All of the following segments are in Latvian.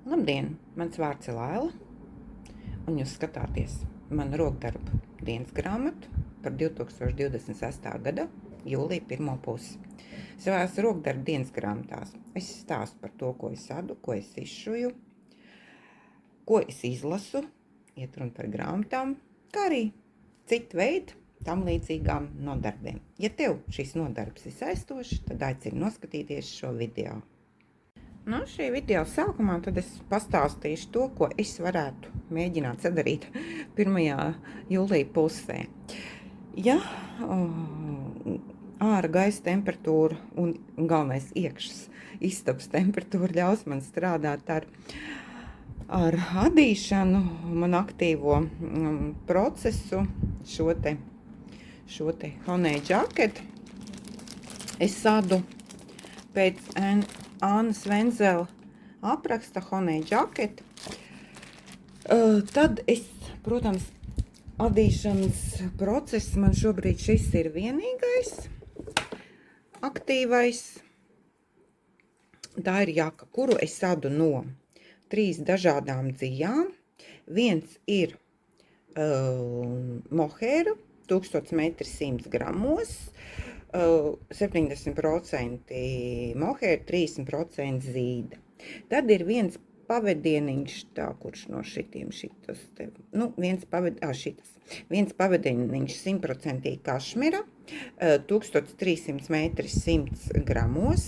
Labdien! Mans vārds ir Laila, un jūs skatāties manu rokdarbu dienas grāmatu par 2026. gada jūlija 1. pusi. Savās rokdarbu dienas grāmatās es stāstu par to, ko es adu, ko es izšuju, ko es izlasu, iet runa par grāmatām, kā arī citu veidu tam līdzīgām nodarbiem. Ja tev šis nodarbs ir saistošs, tad aicinu noskatīties šo video. Šī video sākumā tad es pastāstīšu to, ko es varētu mēģināt sadarīt 1. jūlija pusē. Ja ārā gaisa temperatūra un galvenais iekšas istabas temperatūra ļaus man strādāt ar adīšanu, man aktīvo procesu, šo te Honey Jacket, es sadu pēc Annas Venzela apraksta Honey Jacket. Tad es, protams, adīšanas process man šobrīd šis ir vienīgais aktīvais. Tā ir jaka, kuru es adu no 3 dažādām dzijām. Viens ir mohēra, 1000 metri 100 gramos, 70% mohēra, 30% zīda. Tad ir viens pavadieniņš, kurš no šitiem šitas te, viens pavadieniņš 100% kašmira, 1300 metri 100 gramos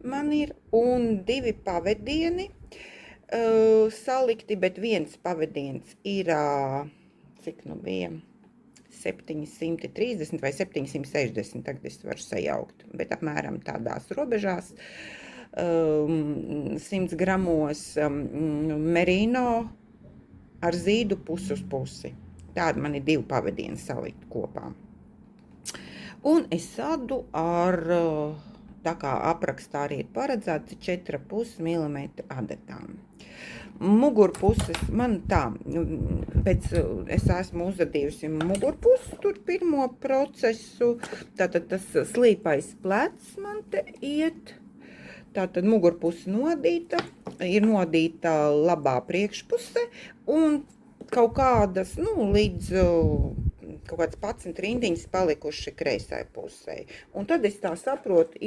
man ir, un 2 pavadieni salikti, bet viens pavadiens ir, cik nu bija? 730 vai 760, tagad es varu sajaukt, bet apmēram tādās robežās, 100 gramos merino ar zīdu pusi uz pusi. Tāda man ir 2 pavadieni salikt kopā. Un es sadu ar, tā kā aprakstā arī ir paredzēts, 4,5 mm adatām. Mugurpuses man tā, es esmu uzadījusi mugurpusi tur pirmo procesu, tātad tas slīpais plecs man te iet, tātad mugurpusi nodīta, ir nodīta labā priekšpuse un kaut kādas, līdz kaut kāds 11 rindiņas palikuši kreisai pusē. Un tad es tā saprotu,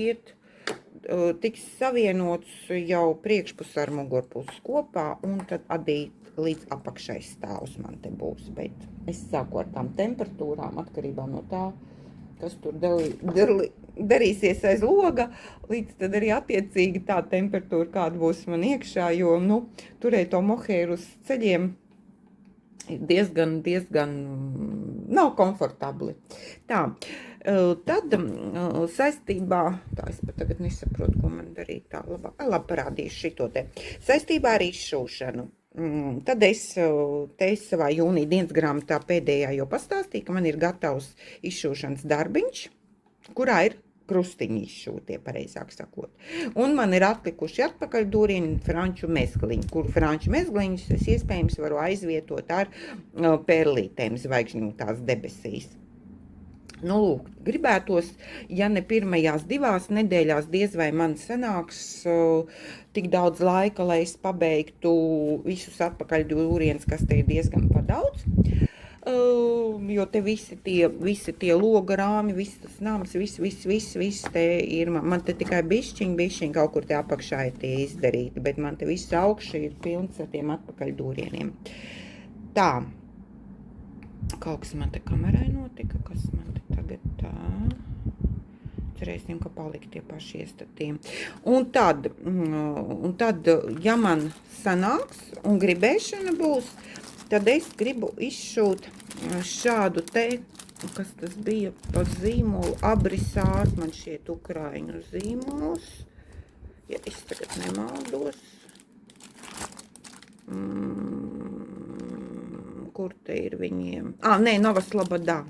tiks savienots jau priekšpus ar mugurpusi kopā, un tad adīt līdz apakšai stāvs man te būs. Bet es sāku ar tām temperatūrām, atkarībā no tā, kas tur darīsies aiz loga, līdz tad arī attiecīgi tā temperatūra, kāda būs man iekšā, jo, turēt to mohēru uz ceļiem diezgan nav komfortabli. Tā. Tad saistībā, tā es pat tagad nesaprotu, ko man darīt tā labāk, labi parādīšu šito te, saistībā ar izšūšanu. Tad es te savā jūnija dienas grāmatā pēdējā jau pastāstīju, ka man ir gatavs izšūšanas darbiņš, kurā ir krustiņi izšūtie, pareizāk sakot. Un man ir atlikuši atpakaļ dūrieni franču mezgliņi, kuru franču mezgliņus es iespējams varu aizvietot ar perlītēm zvaigžņotās debesīs. Lūk, gribētos, ja ne pirmajās 2 nedēļās diez vai man sanāks tik daudz laika, lai es pabeigtu visus atpakaļ dūrienus, kas te ir diezgan padaudz. Jo te visi tie loga rāmi, viss tas nams, viss te ir, man te tikai bišķiņ kaut kur te apakšā ir tie izdarīti, bet man te viss augši ir pilns ar tiem atpakaļ dūrieniem. Tā, kaut kas man te kamerai notika, kas man te tagad tā, cerēsim, ka palikt tie paši iestatiem. Un tad, ja man sanāks un gribēšana būs, tad es gribu izšūt šādu te, kas tas bija pa zīmolu, abrisārs, man šķiet ukraiņu zīmols, ja es tagad nemaldos. Kur te ir viņiem? Novas Slobodā.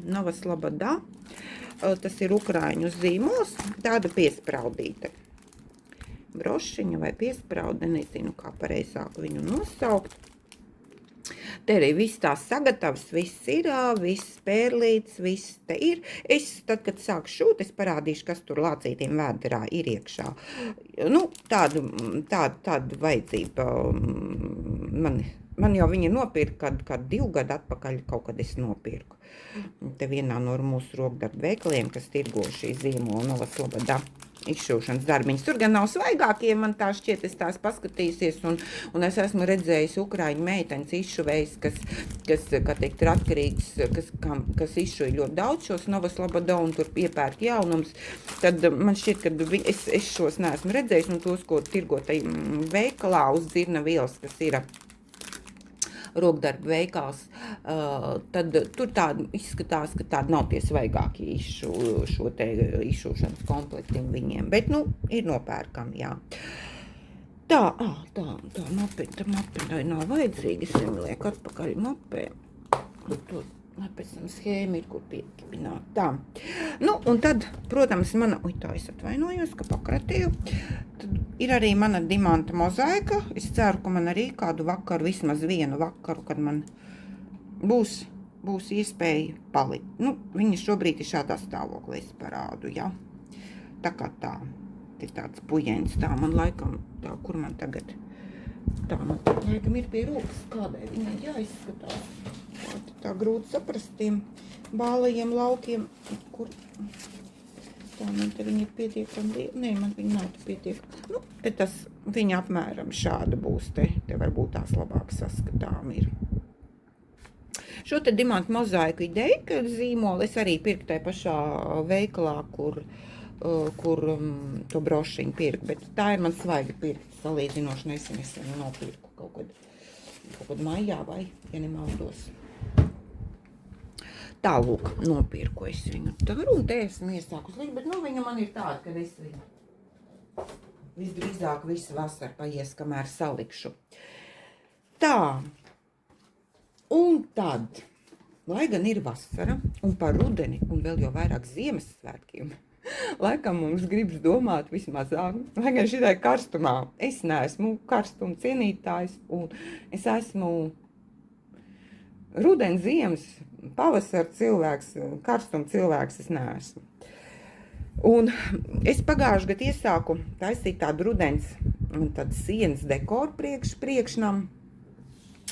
Tas ir ukraiņu zīmols, tāda piespraudīta brošiņa vai piespraude, nezinu, kā pareizāk viņu nosaukt. te arī viss tās sagatavs, viss ir, viss pērlīts, viss te ir. Es, tad, kad sāku šūt, es parādīšu, kas tur lācītiem vēderā ir iekšā. Nu, tāda vajadzība man jau viņa nopirka, kad 2 gadu atpakaļ kaut kad es nopirku. Te vienā no mūsu rokdarbu veikaliem, kas tirgo šī zīmola Novas Slobodā izšūšanas darbiņas. Tur gan nav svaigākie, man tā šķiet, es tās paskatījusies, un es esmu redzējis ukraiņu meitenes izšuvējs, kas kā teikt, ir atkarīgs, kas izšuja ļoti daudz šos Novas Slobodā un tur piepērk jaunums. Tad man šķiet, ka es šos neesmu redzējis, un tos, ko tirgo tai veikalā uz Dzirnavu ielas, kas ir rokdarba veikals, tad tur tāda izskatās, ka tāda nav tie svaigākie šo te izšūšanas komplektiem viņiem, bet, nu, ir nopērkami, jā. Tā mape nav vajadzīga, es viņu lieku atpakaļ mapē, tur pēc tam schēma ir, kur piekibināt, tā. Nu, un tad, protams, tā es atvainojos, ka pakratēju, tad ir arī mana dimanta mozaika, es ceru, ka man arī kādu vakaru, vismaz vienu vakaru, kad man būs iespēja palikt. Nu, viņa šobrīd ir šādā stāvoklī, es parādu, jā. Tā kā tā, ir tāds pujeņs, tā man laikam, tā, kur man tagad, tā man laikam ir pie rokas, kādai viņai jāizskatās. Tā grūti saprast tiem bālajiem laukiem, kur tā man te viņa ir pietiekami, nē, man viņa nav te pietiekami. Nu, te tas viņa apmēram šāda būs, te varbūt tās labāk saskatām ir. Šo te dimantu mozaiku ideju, ka zīmoli es arī pirku tai pašā veikalā, kur to brošiņu pirku, bet tā ir man svaigi pirkt, salīdzinoši nesen es viņu nopirku kaut kad maijā vai, ja nemaldos. Tālūk, nopirku es viņu tur, un te esmu iesākus likt, bet, nu, viņa man ir tāda, kad es viņu visdrīzāk visu vasaru paies, kamēr salikšu. Tā, un tad, lai gan ir vasara, un par rudeni, un vēl jau vairāk Ziemassvētkiem, laikam mums gribas domāt vismazāk, lai gan šitai karstumā, es neesmu karstuma cienītājs, un es esmu rudens, ziemas, pavasara cilvēks, karstuma cilvēks es neesmu. Un es pagājuši gadu iesāku taisīt tādu rudens, tādu sienas dekoru priekšnam,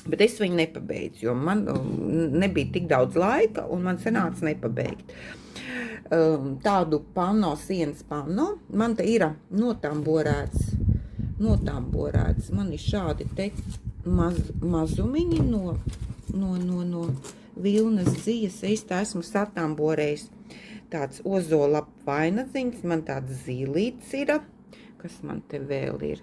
bet es viņu nepabeidzu, jo man nebija tik daudz laika, un man sanāca nepabeigt. Tādu panno, sienas panno, man te ir notamborēts, man ir šādi te mazumiņi no vilnas zijas, es tā esmu satamborējis tāds ozolapu vainadziņas, man tāds zīlīts ir, kas man te vēl ir,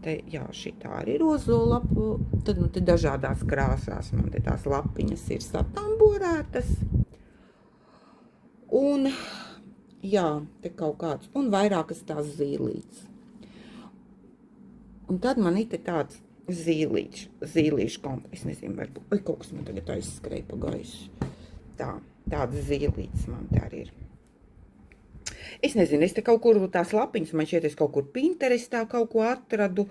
te, jā, šitā arī ir ozolapu, tad man te dažādās krāsās, man te tās lapiņas ir satamborētas, un, jā, te kaut kāds, un vairākas tās zīlītes. Un tad man ir te tāds zīlīšu kompa, es nezinu, varbūt, kaut kas man tagad aizskrēja pa gaisu. Tāds zīlītes man te arī ir. Es nezinu, es te kaut kur tās lapiņas, man šķiet, es kaut kur Pinterestā kaut ko atradu,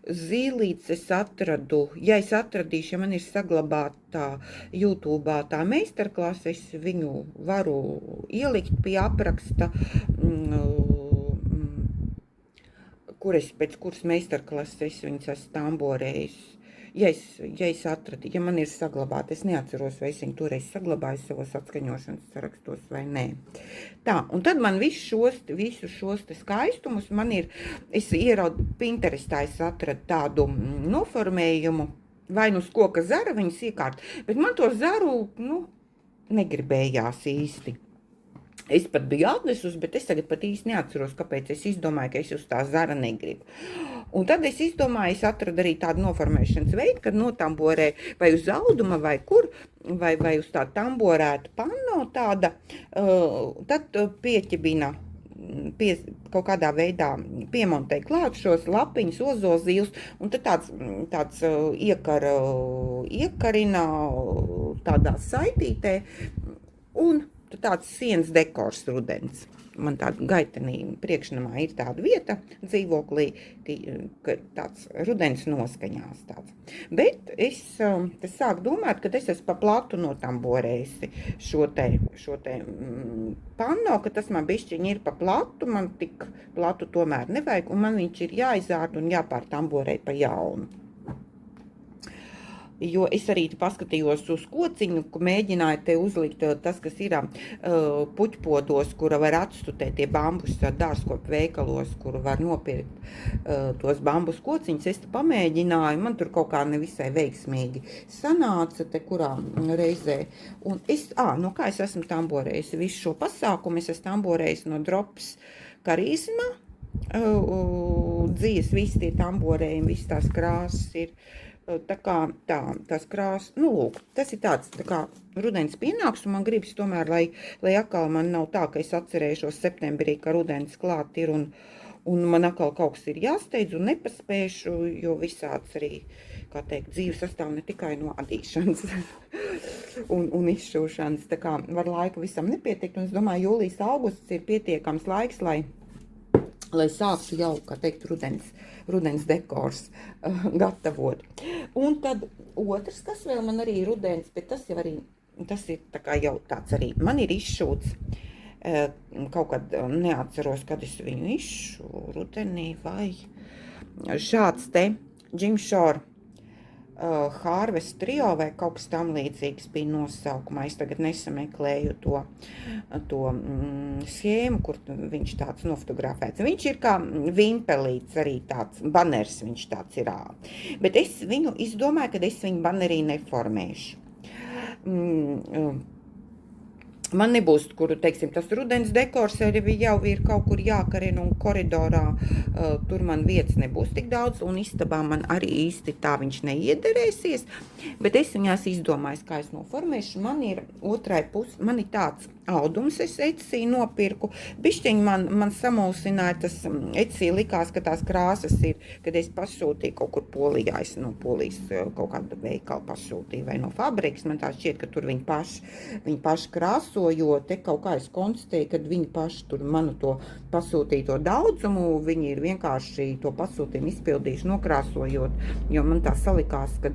zīlītes es atradu, ja es atradīšu, ja man ir saglabātā YouTube'ā tā meistarklase, es viņu varu ielikt pie apraksta, pēc kuras meistarklases es viņas esmu tamborējis. Ja es atradu, ja man ir saglabāta, es neatceros, vai es viņu toreiz saglabāju savos atskaņošanas sarakstos vai nē. Tā, un tad man visus šos te skaistumus, es ieraudu Pinterestā, es atradu tādu noformējumu, vai nu uz koka zara viņas iekārt, bet man to zaru, negribējās īsti. Es pat biju atnesus, bet es tagad pat īsti neatceros, kāpēc es izdomāju, ka es uz tā zara negribu. Un tad es izdomāju, es atradu arī tādu noformēšanas veidu, kad notamborē vai uz auduma vai kur, vai uz tā tamborēta panno tāda, tad pieķibina, kaut kādā veidā piemontē klāt šos lapiņus, ozolzīles, un tad tāds iekarina tādā saitītē, un tāds sienas dekors rudens. man tāda gaitenī priekšnamā ir tāda vieta dzīvoklī, tāds rudens noskaņās tāds. Bet es sāku domāt, ka es esmu pa platu notamborējusi šo te panno, ka tas man bišķiņi ir pa platu, man tik platu tomēr nevajag, un man viņš ir jāizārda un jāpārtamborē pa jaunu. Jo es arī paskatījos uz kociņu, mēģināju te uzlikt tas, kas ir puķpodos, kura var atstutēt tie bambus dārzkopu veikalos, kuru var nopirkt tos bambus kociņus. Es te pamēģināju, man tur kaut kā nevisai veiksmīgi sanāca te kurā reizē. Un kā es esmu tamborējusi visu šo pasākumu, es esmu tamborējusi no Drops Karisma, dzīves visi tie tamborējumi, visi tās krāsas ir. Tās krāsas, lūk, tas ir tāds tā kā rudens pienāks, un man gribas tomēr, lai atkal man nav tā, ka es atcerēšos septembrī, ka rudens klāt ir, un man atkal kaut kas ir jāsteidz un nepaspēšu, jo visāds arī, kā teikt, dzīve sastāv ne tikai no adīšanas un izšūšanas, tā kā var laika visam nepietikt, un es domāju, jūlijas augusts ir pietiekams laiks, lai sāktu jau, kā teikt, rudens dekors gatavot. Un tad otrs, kas vēl man arī rudens, bet tas ir tā kā jau tāds arī, man ir izšūts, kaut kad neatceros, kad es viņu izšu rudenī vai šāds te Jim Shore Harvest Trio vai kaut kas tam līdzīgs bija nosaukumā. Es tagad nesameklēju to schēmu, kur viņš tāds nofotografēts. Viņš ir kā vimpelīts, arī tāds baners viņš tāds ir. Bet es viņu izdomāju, ka es viņu banerī neformēšu. Man nebūs, kuru, teiksim, tas rudens dekors arī jau ir kaut kur jākarina un koridorā, tur man vietas nebūs tik daudz, un istabā man arī īsti tā viņš neiederēsies, bet es viņās izdomāju, kā es noformēšu. Man ir otrai pusi, man ir tāds audums, es Etsy nopirku, bišķiņ man samulsināja, tas Etsy likās, ka tās krāsas ir, kad es pasūtīju kaut kur Polijā, es no Polijas kaut kādu veikalu pasūtīju, vai no fabrikas, man tā šķiet, ka tur viņi paši krāso, jo te kaut kā es konstatēju, kad viņi paši tur manu to pasūtīto daudzumu, viņi ir vienkārši to pasūtījumu izpildījuši, nokrāsojot, jo man tā salikās, ka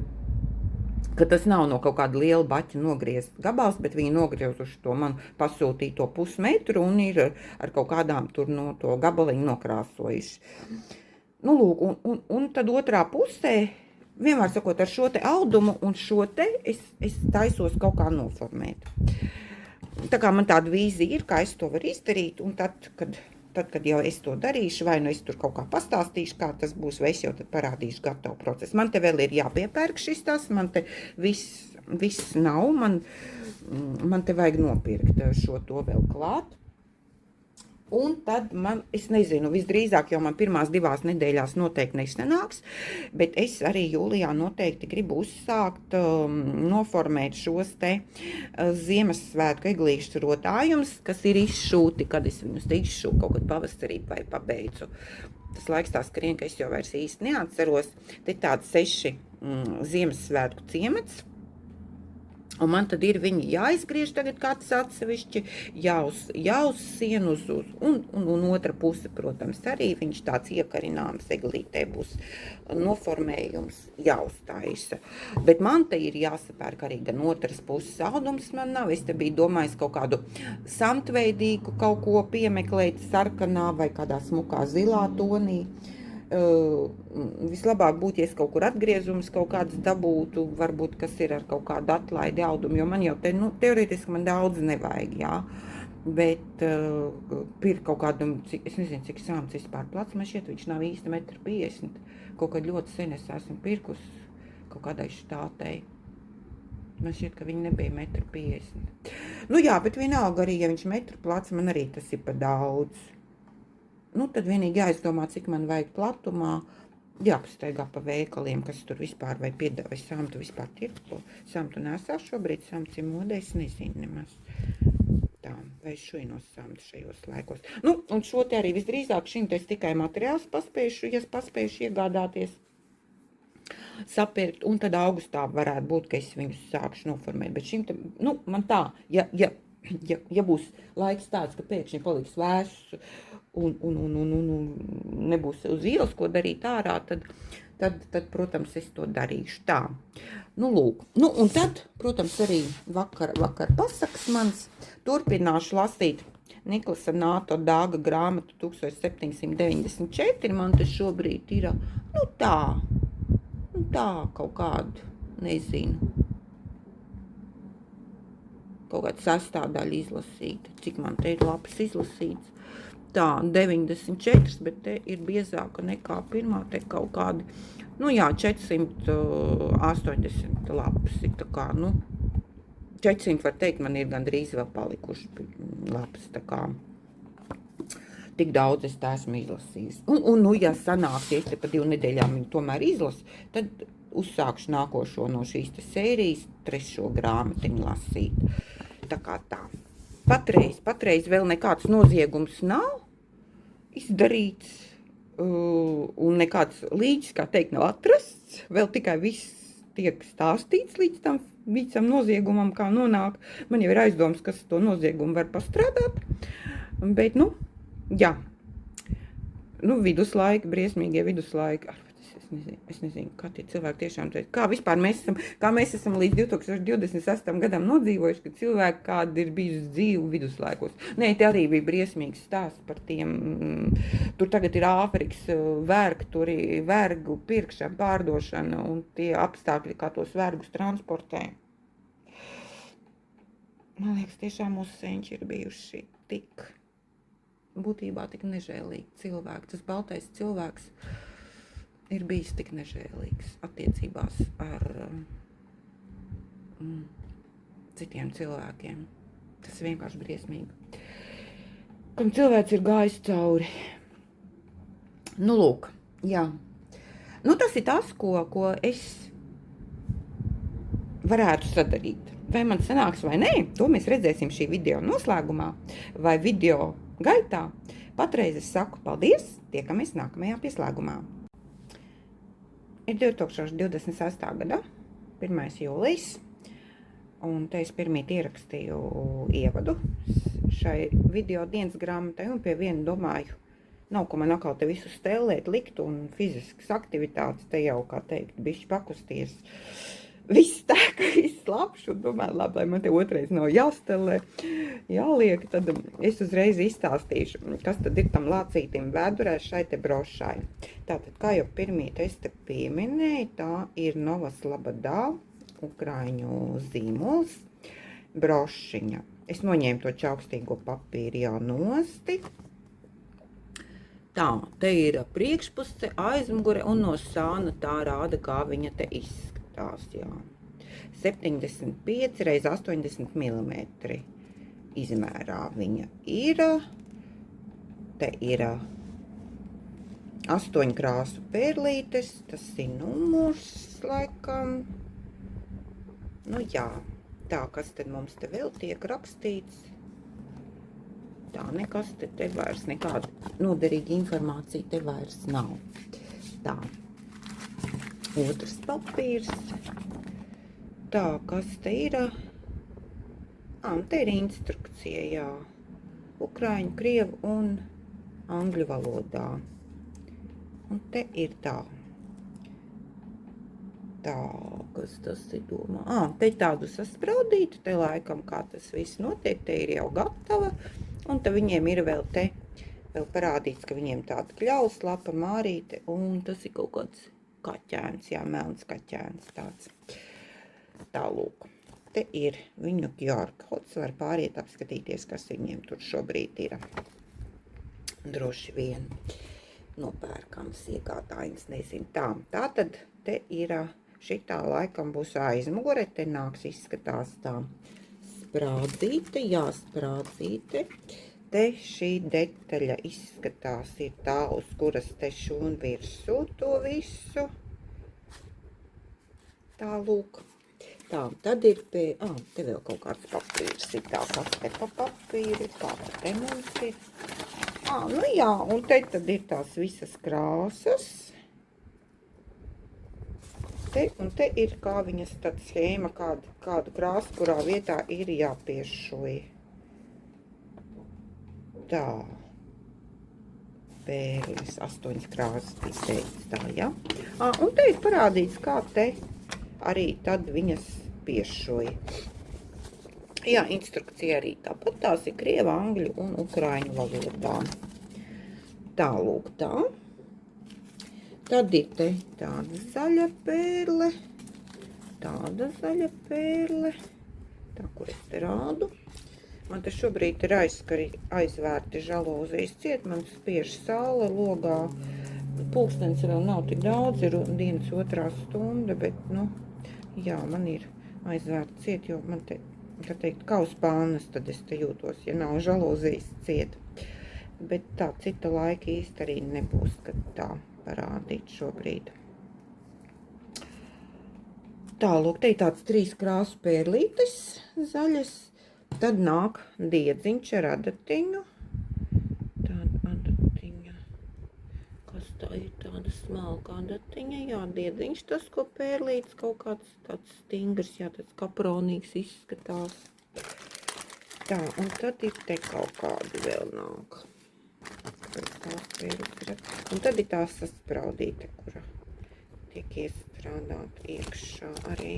tas nav no kaut kāda liela baķa nogriezt gabals, bet viņi nogriezuši to man pasūtīto pusmetru un ir ar kaut kādām tur no to gabaliņu nokrāsojuši. Lūk, un tad otrā pusē, vienmēr sakot, ar šo te audumu un šo te es taisos kaut kā noformēt. Tā kā man tāda vīzija ir, kā es to varu izdarīt, un tad, kad jau es to darīšu, vai nu es tur kaut kā pastāstīšu, kā tas būs, vai es jau tad parādīšu gatavu procesu. Man te vēl ir jāpiepērk šis tas, man te viss nav, man te vajag nopirkt šo to vēl klāt. Un tad es nezinu, visdrīzāk jau man pirmās 2 nedēļās noteikti nesanāks, bet es arī jūlijā noteikti gribu uzsākt, noformēt šos te Ziemassvētku eglīšu rotājumus, kas ir izšūti, kad es viņus te izšūtu kaut kad pavasarī vai pabeidzu. Tas laiks tā skrien, ka es jau vairs īsti neatceros. Te tāds 6 Ziemassvētku ciemats. Un man tad ir viņi jāizgriež tagad kāds atsevišķi, jāuzsien un otra puse, protams, arī viņš tāds iekarināms eglītē būs noformējums jāuztaisa. Bet man te ir jāsapērk arī gan otras puses audums man nav. Es te biju domājis kaut kādu samtveidīgu kaut ko piemeklēt sarkanā vai kādā smukā zilā tonī. Vislabāk būtu, ja es kaut kur atgriezumus kaut kādas dabūtu, varbūt, kas ir ar kaut kādu atlaidi audumu, jo man jau teorētiski man daudz nevajag, jā. Bet pirkt kaut kādu, es nezinu, cik sāms vispār plats, man šķiet, viņš nav īsti 1,50 m. Kaut kad ļoti sen es esmu pirkus kaut kādai štātei. Man šķiet, ka viņi nebija 1,50 m. Jā, bet vienalga arī, ja viņš 1 metru plats, man arī tas ir pa daudz. Tad vienīgi jāizdomā, cik man vajag platumā, jāpastaigā pa veikaliem, kas tur vispār vai piedāvā, vai samtu vispār tirko. Samtu nesās šobrīd, samts ir modē, es nezinu nemaz. Tā, vai es šoju no samtu šajos laikos. Un šo te arī visdrīzāk šim te es tikai materiāls paspējuši, ja paspējuši iegādāties, sapirkt, un tad augustā varētu būt, ka es viņus sākšu noformēt. Bet šim te, man tā, ja ja būs laiks tāds, ka pēkšņi paliks vēss un nebūs uz ielas, ko darīt ārā, tad, protams, es to darīšu tā. Nu, lūk. Nu, un tad, protams, arī vakar pasakas mans. Turpināšu lasīt Niklasa Nāto Dāga grāmatu 1794. Man tas šobrīd ir, nu tā kaut kādu, nezinu. Kaut kāda sastāvdaļa izlasīta, cik man te ir lapas izlasīts. Tā, 94, bet te ir biezāka nekā pirmā, te kaut kādi, 480 lapas ir tā kā, 400 var teikt, man ir gandrīz vēl palikuši lapas, tā kā, tik daudz es tā esmu izlasījis. Un ja sanāks, ja es te pa 2 nedēļām viņu tomēr izlasu, tad uzsākšu nākošo no šīs te sērijas 3. grāmatiņu lasīt. Tā kā tā. Patreiz vēl nekāds noziegums nav izdarīts, un nekāds līdzis, kā teikt, nav atrasts. Vēl tikai viss tiek stāstīts līdz tam visam noziegumam, kā nonāk. Man jau ir aizdoms, kas to noziegumu var pastrādāt. Bet, jā. Viduslaiki, briesmīgie viduslaiki. Es nezinu, kā tie cilvēki tiešām teica, kā vispār mēs esam līdz 2028. gadam nodzīvojuši, ka cilvēki kādi ir bijuši dzīvi viduslaikos. Nē, te arī bija briesmīgs stāsts par tiem, tur tagad ir Āfrikas vergi, tur ir vergu pirkšana, pārdošana un tie apstākļi, kā tos vergus transportē. Man liekas, tiešām mūsu senči ir bijuši būtībā tik nežēlīgi cilvēki. Tas baltais cilvēks ir bijis tik nežēlīgs attiecībās ar citiem cilvēkiem. Tas ir vienkārši briesmīgi. Kam cilvēks ir gājis cauri. Lūk, jā. Tas ir tas, ko es varētu sadarīt. Vai man sanāks vai nē, to mēs redzēsim šī video noslēgumā vai video gaitā. Patreiz es saku paldies, tiekamies nākamajā pieslēgumā. Ir 2026. gada, 1. jūlijas, un te es pirmīt ierakstīju ievadu šai video dienas grāmatai, un pie viena domāju, nav ko man atkal te visu stelēt, likt, un fiziskas aktivitātes te jau, kā teikt, bišķi pakusties. Viss tēka, viss labs, un domāju, labi, lai man te otrais nav jāstelē, jāliek, tad es uzreiz izstāstīšu, kas tad ir tam lācītim vēdurē šai te brošai. Tātad, kā jau pirmīt es te pieminēju, tā ir Novas Labadā, ukraiņu zīmols, brošiņa. Es noņēmu to čaukstīgo papīru jau nosti. Tā, te ir priekšpuse, aizmugure, un no sāna tā rāda, kā viņa te izskatās. 75 x 80 mm izmērā viņa ir. Te ir 8 krāsu pērlītes, tas ir numurs laikam. Jā, tā, kas tad mums te vēl tiek rakstīts? Tā, nekas te vairs, nekāda noderīga informācija te vairs nav. Tā. Otrs papīrs. Tā, kas te ir? Te ir instrukcija, jā. Ukraiņu, krievu un angļu valodā. Un te ir tā. Tā, kas tas ir domā? Te tādu saspraudītu, te laikam kā tas viss notiek, te ir jau gatava. Un te viņiem ir vēl parādīts, ka viņiem tāda kļaus, lapa, mārīte, un tas ir kaut kāds kaķēns, jā, melns kaķēns tāds. Tālūk. Te ir viņu QR kods, var pāriet apskatīties, kas viņiem tur šobrīd ir. Droši vien nopērkams, iegādājums, nezinu. Tātad te ir, šitā laikam būs aizmugure, te nāks izskatās tā sprādzīte, sprādzīte. Te šī detaļa izskatās ir tā, uz kuras te šūn virsū to visu. Tā, lūk. Tā, tad ir te vēl kaut kāds papīrs ir tā, kas te pa papīri, kā te mums ir. Jā, un te tad ir tās visas krāsas. Un te ir kā viņas tāda schēma, kādu krāsu, kurā vietā ir jāpiešuj. Tā. Pērlis, 8 krāsas bija teikts tā, ja? Un te ir parādīts, kā te arī tad viņas piešoja. Jā, instrukcija arī tāpat, tās ir krieva, angļu un ukraiņu valodā. Tālūk tā. Tad ir te tāda zaļa pērle, tāda zaļa pērle, tā, kur es te rādu. Man te šobrīd ir aizvērti žalūzijas ciet, man spiež saule logā. Pulkstens vēl nav tik daudz, ir dienas 2. stunda, bet, nu, jā, man ir aizvērti ciet, jo man te, kā teikt, kauspānas, tad es te jūtos, ja nav žalūzijas ciet. Bet tā cita laika īsti arī nebūs, kad tā parādīt šobrīd. Tālūk, te ir tāds 3 krāsu pērlītes zaļas. Tad nāk diedziņš ar adatiņu. Tāda adatiņa. Kas tā ir? Tāda smalka adatiņa. Jā, diedziņš tas, ko pērlītes kaut kāds tāds stingrs, jā, tāds kapronīgs izskatās. Tā, un tad ir te kaut kādi vēl nāk. Un tad ir tā saspraudīte, kura tiek iestrādāta iekšā arī.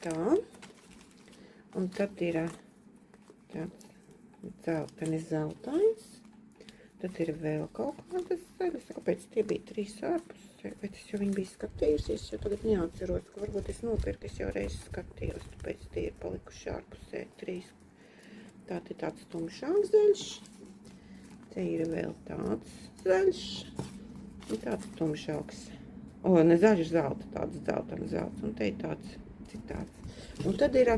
Tā. Un tad ir tāds dzeltenis zeltains. Tad ir vēl kaut kādas zaļas. Kāpēc tie bija 3 ārpusē? Bet es jau viņi bija skatījusies, jo tagad neatceros, ka varbūt es nopirku, es jau reiz skatījos, tāpēc tie ir palikuši ārpusē 3. Tātad ir tāds tumšāks zaļš. Te ir vēl tāds zaļš. Un tāds tumšāks. Ne zaļš zelta, tāds zelts. Un te ir tāds citāds. Un tad ir...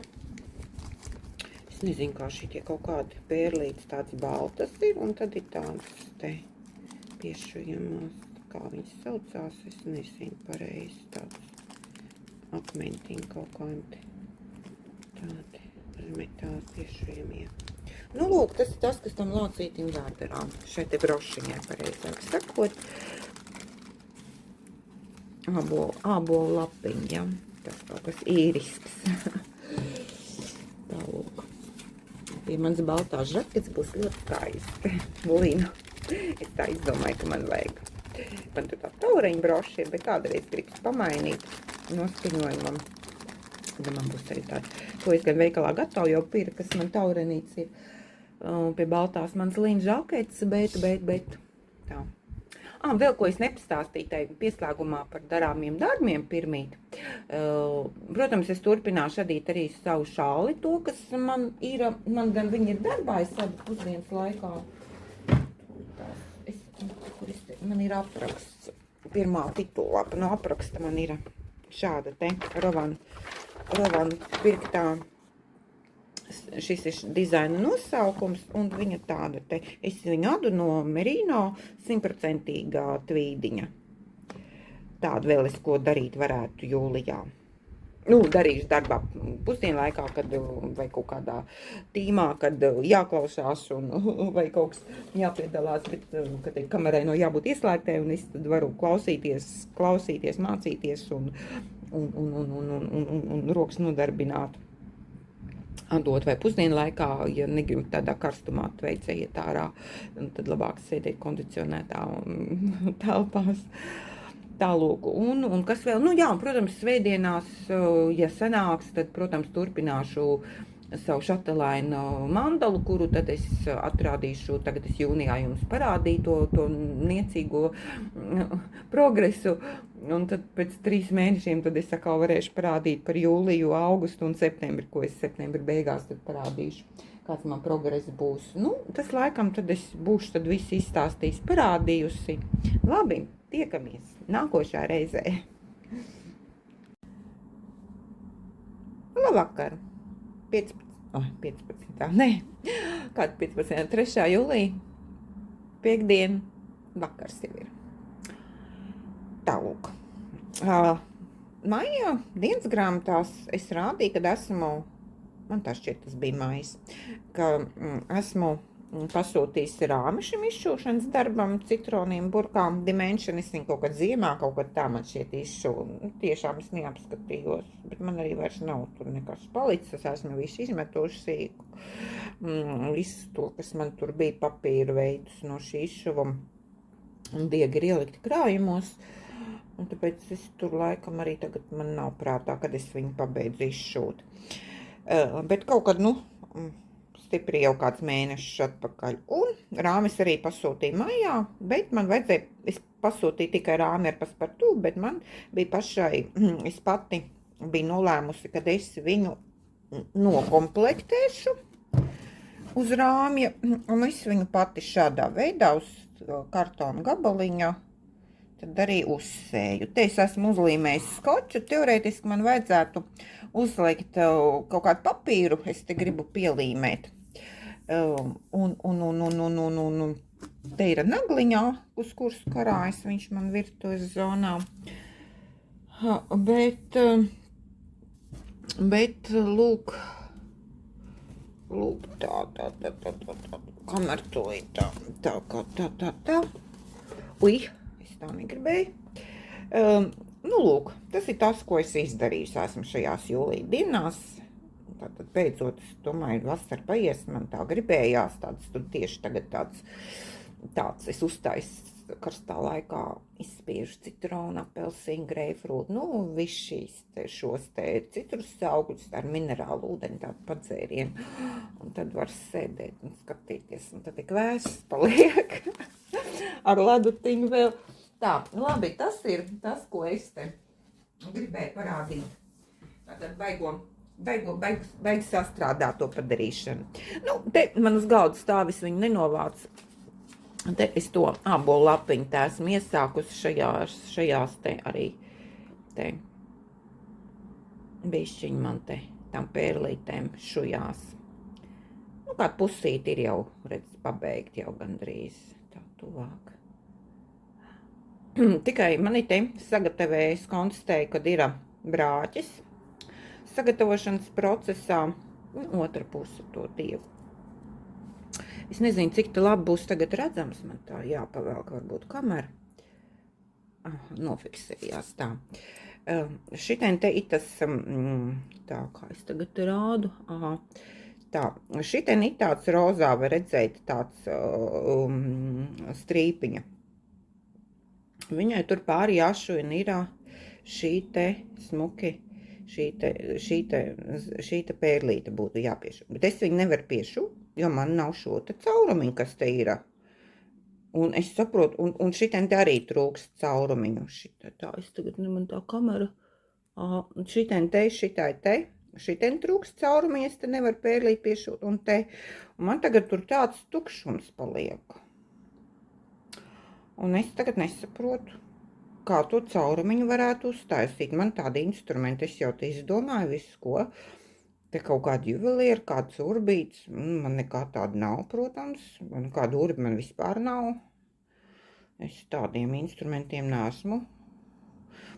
Es nezinu, kā šitie kaut kādi pērlītes tāds baltas ir, un tad ir tāds te piešujamās, kā viņas saucās, es nezinu pareizi, tāds akmentiņi kaut kādi tādi ar metālu piešujamie. Nu, lūk, tas ir tas, kas tam lācītim jādarām. Šeit ir brošiņai pareizāk sakot. Ābolu lapiņa, tas kaut kas īrisks. Tā, lūk. Pie mans baltās žakets būs ļoti skaisti. Lina. Es tā izdomāju, ka man vajag. Man tur tā taureņa broši ir, bet kādreiz gribas pamainīt noskaņojumam. Tad man būs arī tāda, ko es gan veikalā gatavu jau pirku, kas man taurenīts ir pie baltās mans Lina žakets, bet tā. Vēl ko es nepastāstīju tai pieslēgumā par darāmiem darbiem pirmīt. Protams, es turpināšu adīt arī savu šāli, to, kas man gan viņi ir darbā, es adu pusdienas laikā. Man ir apraksts, pirmā titulāpa no apraksta man ir šāda te Rovan pirktā. Šis ir dizaina nosaukums, un viņa tāda te, es viņu adu no Merino 100% tvīdiņa. Tādu vēl es ko darīt varētu jūlijā. Nu, darīšu darbā pusdienlaikā, vai kaut kādā tīmā, kad jāklausās, vai kaut kas jāpiedalās, bet, kad kamerai no jābūt ieslēgtē, un es tad varu klausīties, mācīties, un rokas nodarbināt. Atdot vai pusdienu laikā, ja negribu tādā karstumā tveicē iet ārā, tad labāk sēdēt kondicionētā telpās. Tālūk, un kas vēl? Nu jā, un, protams, svētdienās, ja sanāks, tad, protams, turpināšu savu šatelainu mandalu, kuru tad es atrādīšu, tagad es jūnijā jums parādīju to niecīgo progresu, un tad pēc 3 mēnešiem tad es atkal varēšu parādīt par jūliju, augustu un septembri, ko es septembra beigās tad parādīšu, kāds man progress būs. Nu, tas laikam tad es būšu tad visu izstāstījis, parādījusi. Labi, tiekamies nākošā reizē. Labvakar! 15. Nē, kāda 15. 3. jūlija, piektdien, vakars jau ir. Tālūk. Maijā dienas grāmatās es rādīju, kad esmu, man tā šķiet, tas bija maijs, ka esmu pasūtījis rāmi šim izšūšanas darbam, citroniem, burkām, Dimension, es viņu kaut kad ziemā, kaut kad tā man šķiet izšū. Tiešām es neapskatījos, bet man arī vairs nav tur nekas palicis, es esmu visu izmetuši sīku. visu to, kas man tur bija papīra veidus no šī izšuva, un diegi ir ielikti krājumos, un tāpēc es tur laikam arī tagad man nav prātā, kad es viņu pabeidzu izšūt. Bet kaut kad, stipri jau kāds mēnešus atpakaļ. Un rāmis arī pasūtīja maijā, bet man vajadzēja, es pasūtīju tikai rāmi ar paspartū, bet man bija pašai, es pati biju nolēmusi, kad es viņu nokomplektēšu uz rāmja, un es viņu pati šādā veidā uz kartona gabaliņa tad arī uzsēju. Te es esmu uzlīmējis skoču, teorētiski man vajadzētu uzlikt kaut kādu papīru, es te gribu pielīmēt. Un te ir nagliņā, uz kuras karājas viņš man virtuves zonā. Bet lūk, tā, kamēr to ir tā. Ui, es tā negribēju. Lūk, tas ir tas, ko es izdarīju, esmu šajās jūlija dienās. Tātad beidzot, es domāju, vasara paies, man tā gribējās, tieši tagad tāds es uztaisu karstā laikā izspiežu citronu, apelsīnu, greifrūtu, viss šos citrus augļus ar minerālu ūdeni, tādu padzērienu. Un tad var sēdēt un skatīties, un tad tik vēss paliek ar ledutiņu vēl. Tā, labi, tas ir tas, ko es te gribēju parādīt. Tātad beigu sastrādāt to padarīšanu. Te man uz galda stāvis viņu nenovāc. Te es to ābolu lapiņu te esmu iesākusi šajās te arī te bišķiņ man te tam pērlītēm šujās. Kāda pusīte ir jau, redz, pabeigt jau gandrīz tā tuvāk. Tikai mani te sagatavējis konstatēja, kad ir brāķis sagatavošanas procesā, otra puse to dievu. Es nezinu, cik tā labi būs tagad redzams, man tā jāpavēlk varbūt kamera. Nofiksējās tā. Šitien te ir tas, tā kā es tagad te rādu, tā, šitien ir tāds rozā, var redzēt tāds strīpiņa. Viņai tur pāri jāšuina ir šī te smuki, šī te pērlīte būtu jāpiešūt. Bet es viņu nevaru piešūt, jo man nav šo te caurumiņu, kas te ir. Un es saprotu, un šitien te arī trūkst caurumiņu. Tā, es tagad, man tā kamera, šitien trūkst caurumiņu, es te nevaru pērlīt piešūt, un man tagad tur tāds tukšums paliek. Un es tagad nesaprotu, kā to caurumiņu varētu uztaisīt. Man tādi instrumenti, es jau te izdomāju visu, ko. Te kaut kāda juvelieru, kāds urbīts, man nekā tāda nav, protams. Nekāda urbi man vispār nav. Es tādiem instrumentiem neesmu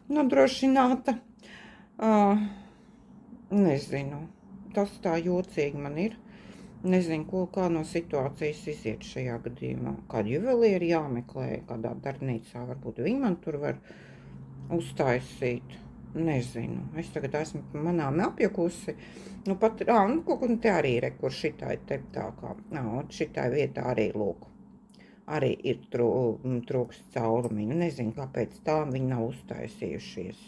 nodrošināta. Nezinu, tas tā jocīgi man ir. Nezinu, kā no situācijas iziet šajā gadījumā. Kādu juvelieru jāmeklē, kādā darbnīcā varbūt viņi man tur var uztaisīt. Nezinu, es tagad esmu manām apjukusi. Pat, kaut kur te arī ir, kur šitai te tā kā, šitai vietā arī lūk. Arī ir trūkst caurumiņu. Nezinu, kāpēc tā viņi nav uztaisījušies.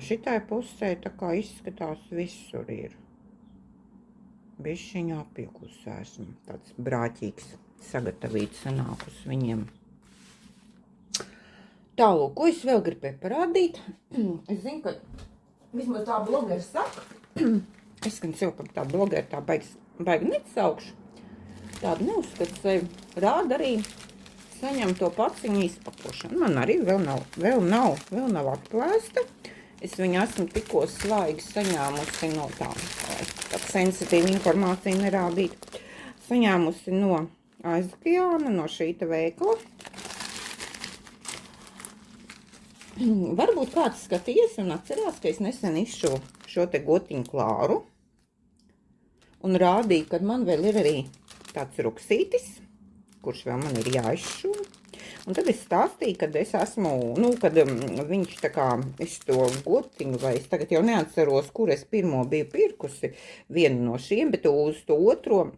Šitai pusē tā kā izskatās visur ir. Bišķiņā apjukusi esmu. Tāds brāķīgs sagatavīts sanākus viņiem. Tālūk, ko es vēl gribēju parādīt? Es zinu, ka vismaz tā blogeri saka, es gan sev par tā blogeri tā baigi nesaukšu. Tādu neuzskatu sevi. Rāda arī saņem to paciņu izpakošanu. Man arī vēl nav atplēsta. Es viņu esmu tikko svaigi saņēmusi no tā sensitīva informācija nerādīt. Saņēmusi no Aizkajāna, no šīta veikla. Varbūt kāds skatījies un atcerās, ka es nesen izšuvu šo te gotiņu klāru. Un rādīju, kad man vēl ir arī tāds ruksītis, kurš vēl man ir jāizšuva. Un tad es stāstīju, kad es esmu, kad viņš tā kā, es to gotiņu, vai es tagad jau neatceros, kur es pirmo biju pirkusi, vienu no šiem, bet uz to otro,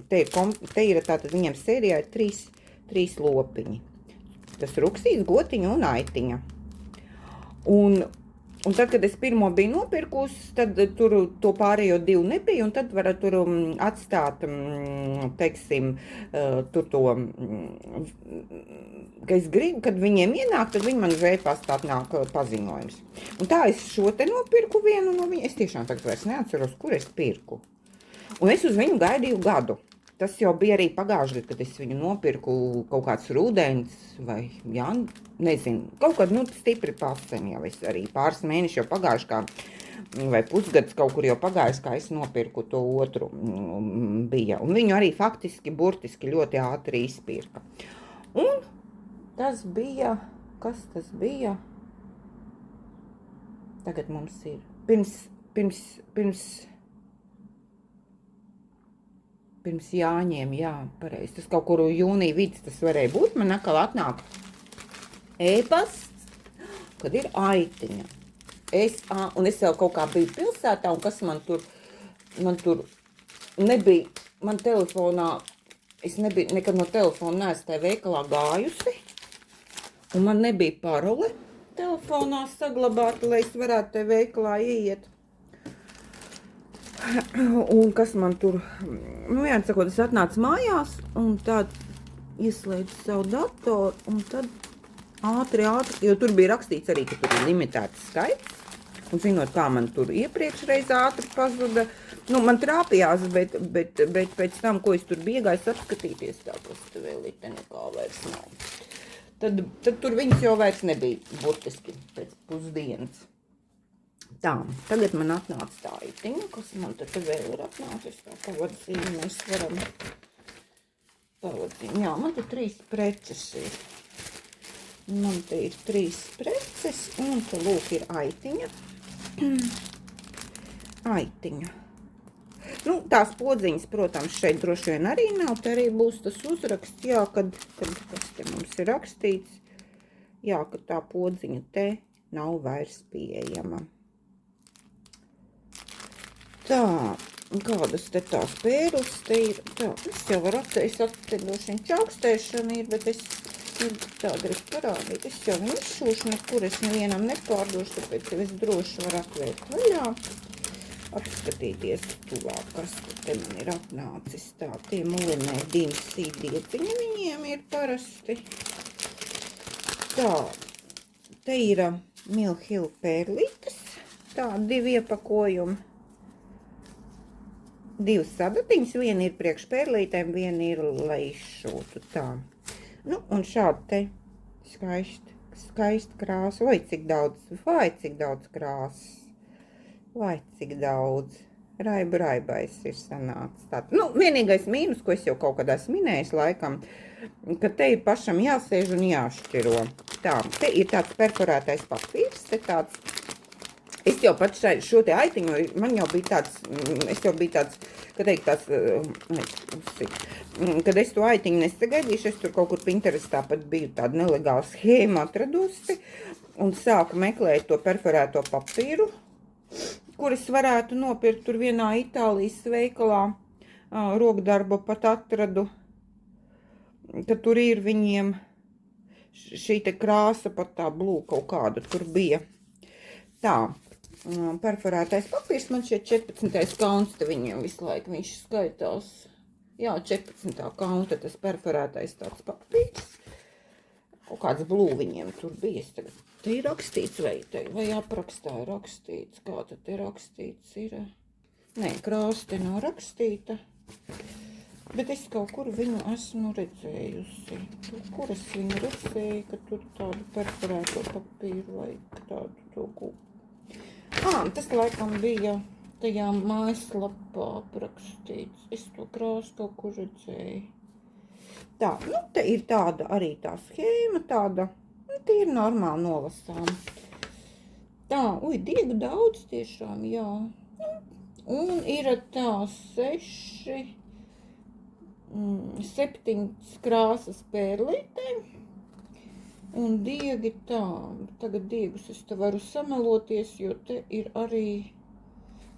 te ir tātad viņiem sērijā ir trīs lopiņi. Tas ruksīts, gotiņa un aitiņa. Un tad, kad es pirmo biju nopirkus, tad tur to pārējo divu nebija, un tad var tur atstāt, teiksim, tur to, ka es gribu, kad viņiem ienāk, tad viņi man uzreiz pastāt nāk paziņojums. Un tā es šo te nopirku vienu no viņiem, es tiešām tagad vairs neatceros, kur es pirku. Un es uz viņu gaidīju gadu. Tas jau bija arī pagājuši gadu, kad es viņu nopirku kaut kāds rudens vai, jā, nezinu, kaut kad, stipri pasen jau es arī pāris mēneši jau pagājuši kā, vai pusgads kaut kur jau pagājuši, kā es nopirku to otru bija. Un viņu arī faktiski, burtiski ļoti ātri izpirka. Un tas bija, kas tas bija? Tagad mums ir pirms Jāņiem, jā, pareizi. Tas kaut kur jūnija vidus tas varēja būt. Man atkal atnāk e-pasts, kad ir aitiņa. Un es jau kaut kā biju pilsētā, un kas man tur nebija, man telefonā, es nebiju, nekad no telefona neesmu tajā veikalā gājusi, un man nebija parole telefonā saglabāta, lai es varētu tajā veikalā ieiet. Un kas man tur, jāsakot, es atnācu mājās un tad ieslēdzu savu datoru un tad ātri, jo tur bija rakstīts arī, ka tur ir limitēts skaits. Un zinot, kā man tur iepriekšreiz ātri pazuda, man trāpījās, bet pēc tam, ko es tur biju iegājis apskatīties, tā, kas te vēl ir, te nekā vairs nav. Tad tur viņas jau vairs nebija burtiski pēc pusdienas. Tā, tagad man atnāca tā aitiņa, kas man te vēl ir atnācis, tā pavadzīme, mēs varam pavadzīme. Jā, man te 3 preces ir. Man te ir 3 preces, un te lūk ir aitiņa. Aitiņa. Tās podziņas, protams, šeit droši vien arī nav, te arī būs tas uzraksts, jā, kad kas te mums ir rakstīts, jā, ka tā podziņa te nav vairs pieejama. Tā, kādas te tās pērles te ir, tā, es jau varu atceļošana čaukstēšana ir, bet es tā gribu parādīt, es jau viņu izšūšu, nekur es nevienam nepārdošu, tāpēc es droši varu atvērt vaļā, apskatīties tuvāk, kas te man ir atnācis. Tā, tie mulinē dimsī dieciņi viņiem ir parasti. Tā, te ir Mill Hill pērlītes, tā, 2 iepakojumi. 2 sadatiņas, viena ir priekš pērlītēm, viena ir, lai izšūtu, tā. Un šādi te skaisti krāsa, vai cik daudz krāsas, vai cik daudz, raibais ir sanācis. Vienīgais mīnus, ko es jau kaut kad esmu minējis laikam, ka te ir pašam jāsēž un jāšķiro. Tā, te ir tāds perforētais papīrs, te tāds. Es jau pat šo te aitiņu, man jau bija tāds, kad es to aitiņu nesagaidīšu, es tur kaut kur Pinterestā pat biju tādu nelegālu schēmu atradusi un sāku meklēt to perforēto papīru, kur es varētu nopirkt tur vienā Itālijas veikalā, rokdarbu pat atradu, ka tur ir viņiem šī te krāsa pat tā blū kaut kāda tur bija. Tā. Perforētais papīrs, man šeit 14. kaunts, te viņiem visu laiku viņš skaitās. Jā, 14. kaunta, tas perforētais tāds papīrs. Kaut kāds blū viņiem tur bija. Te ir rakstīts, vai aprakstā ir rakstīts, kā tad te rakstīts ir. Nē, krāsa te nav rakstīta, bet es kaut kur viņu esmu redzējusi. Kur es viņu redzēju, ka tur tādu perforēto papīru vai tādu to kūpu. Tas laikam bija tajā mājaslapā aprakstīts. Es to krāsu kaut kur redzēju. Tā, te ir tāda arī tā schēma, tāda, tie ir normāli nolasām. Tā, diegu daudz tiešām, jā. Un ir tā 7 krāsas pērlītēm. Un diegi tā, tagad diegus es te varu sameloties, jo te ir arī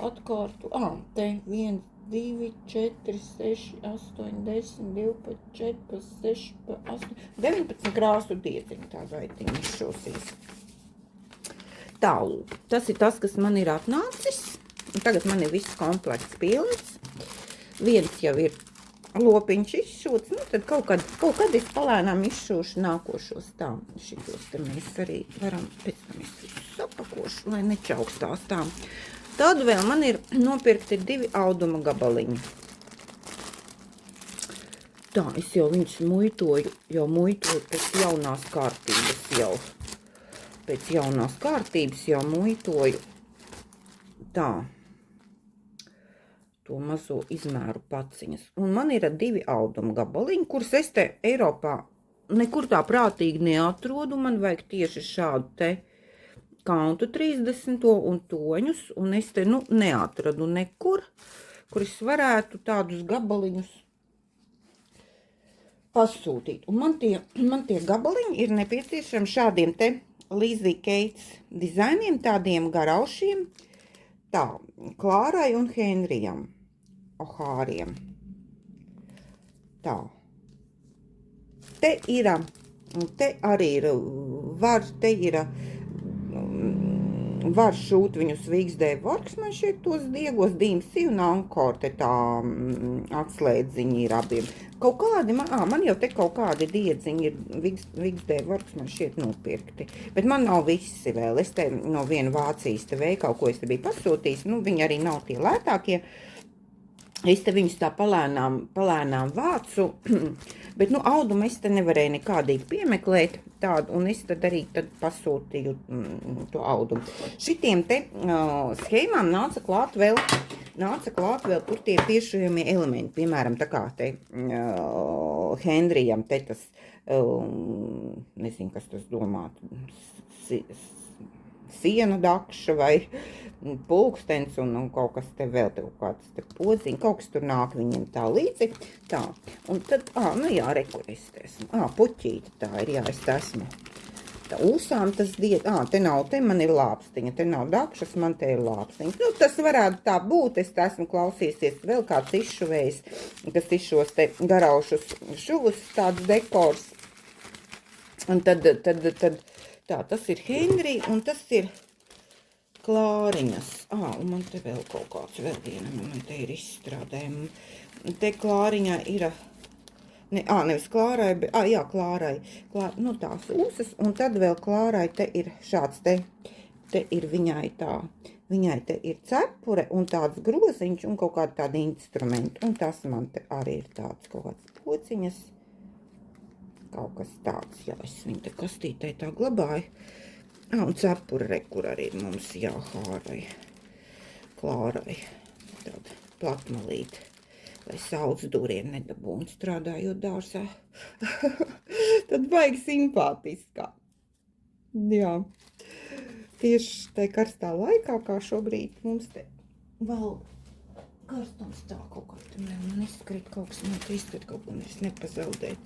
atkārtu, te 1, 2, 4, 6, 8, 10, 12, 14, 16, 8, 19 krāsu diedziņu tā gaitiņu izšūsīs. Tālūk, tas ir tas, kas man ir atnācis. Tagad man ir viss komplekts pilns. Viens jau ir lopiņš izšūts, nu tad kaut kad es palēnām izšūšu nākošos tā. Šitos te mēs arī varam, pēc tam es visus sapakošu, lai nečaukstās tā. Tad vēl man ir nopirkti 2 auduma gabaliņi. Tā, es jau viņus muitoju pēc jaunās kārtības jau. Pēc jaunās kārtības jau muitoju tā. To mazo izmēru paciņas. Un man ir 2 auduma gabaliņi, kurus es te Eiropā nekur tā prātīgi neatrodu. Man vajag tieši šādu te kantu 30 un toņus, un es te neatradu nekur, kur es varētu tādus gabaliņus pasūtīt. Un man tie gabaliņi ir nepieciešami šādiem te Lizzy Keits dizainiem, tādiem garaušiem, tā, Klārai un Henrijam Ohāriem. Tā. Te arī ir, var šūt viņus Vigsdē Works, man šeit tos diegos DMC un Ankor, te tā atslēdziņi ir abiem. Kaut kādi, man jau te kaut kādi diedziņi ir Vigsdē Works, man šeit nopirkti. Bet man nav visi vēl, es te no viena Vācijas te veikalu, ko es te biju pasūtījis, viņi arī nav tie lētākie. Es te viņus tā palēnām vācu, bet, audumu es te nevarēju nekādīgi piemeklēt tādu, un es tad arī pasūtīju to audumu. Šitiem te schēmām nāca klāt vēl tur tie piešujamie elementi, piemēram, tā kā te Henrijam, te tas, nezinu, kas tas domāt, siena dakša vai pulkstens un kaut kas te vēl, kaut kāds te podziņi, kaut kas tur nāk viņiem tā līdzi. Tā, un tad, rekur es te esmu. Puķīte tā ir, es te esmu. Tā ūsām tas te nav, te man ir lāpstiņa, te nav dakšas, man te ir lāpstiņa. Tas varētu tā būt, es te esmu klausīsies vēl kāds izšuvējs, kas izšos te garaušus šuvus, tāds dekors. Un tad tā, tas ir Henrija, un tas ir Klāriņas. Un man te vēl kaut kāds vēl viena, man te ir izstrādējumi. Te Klāriņā ir, nevis Klārai, bet, Klārai. Tās ūsas, un tad vēl Klārai te ir šāds te ir viņai te ir cepure un tāds groziņš un kaut kādi tādi instrumenti. Un tas man te arī ir tāds kaut kāds pociņas. Kaut kas tāds, es viņu te kastītē tā glabāju. Un cepura rekur arī mums jāhārai, Klārai, tāda platmalīte, lai sauc duriem nedabūn strādājot dārsā. Tad vajag simpātiskā. Jā, tieši tai karstā laikā, kā šobrīd mums te vēl karstums tā kaut kā, te man izskrit kaut kas, man te izskrit kaut ko, es nepazaudēju.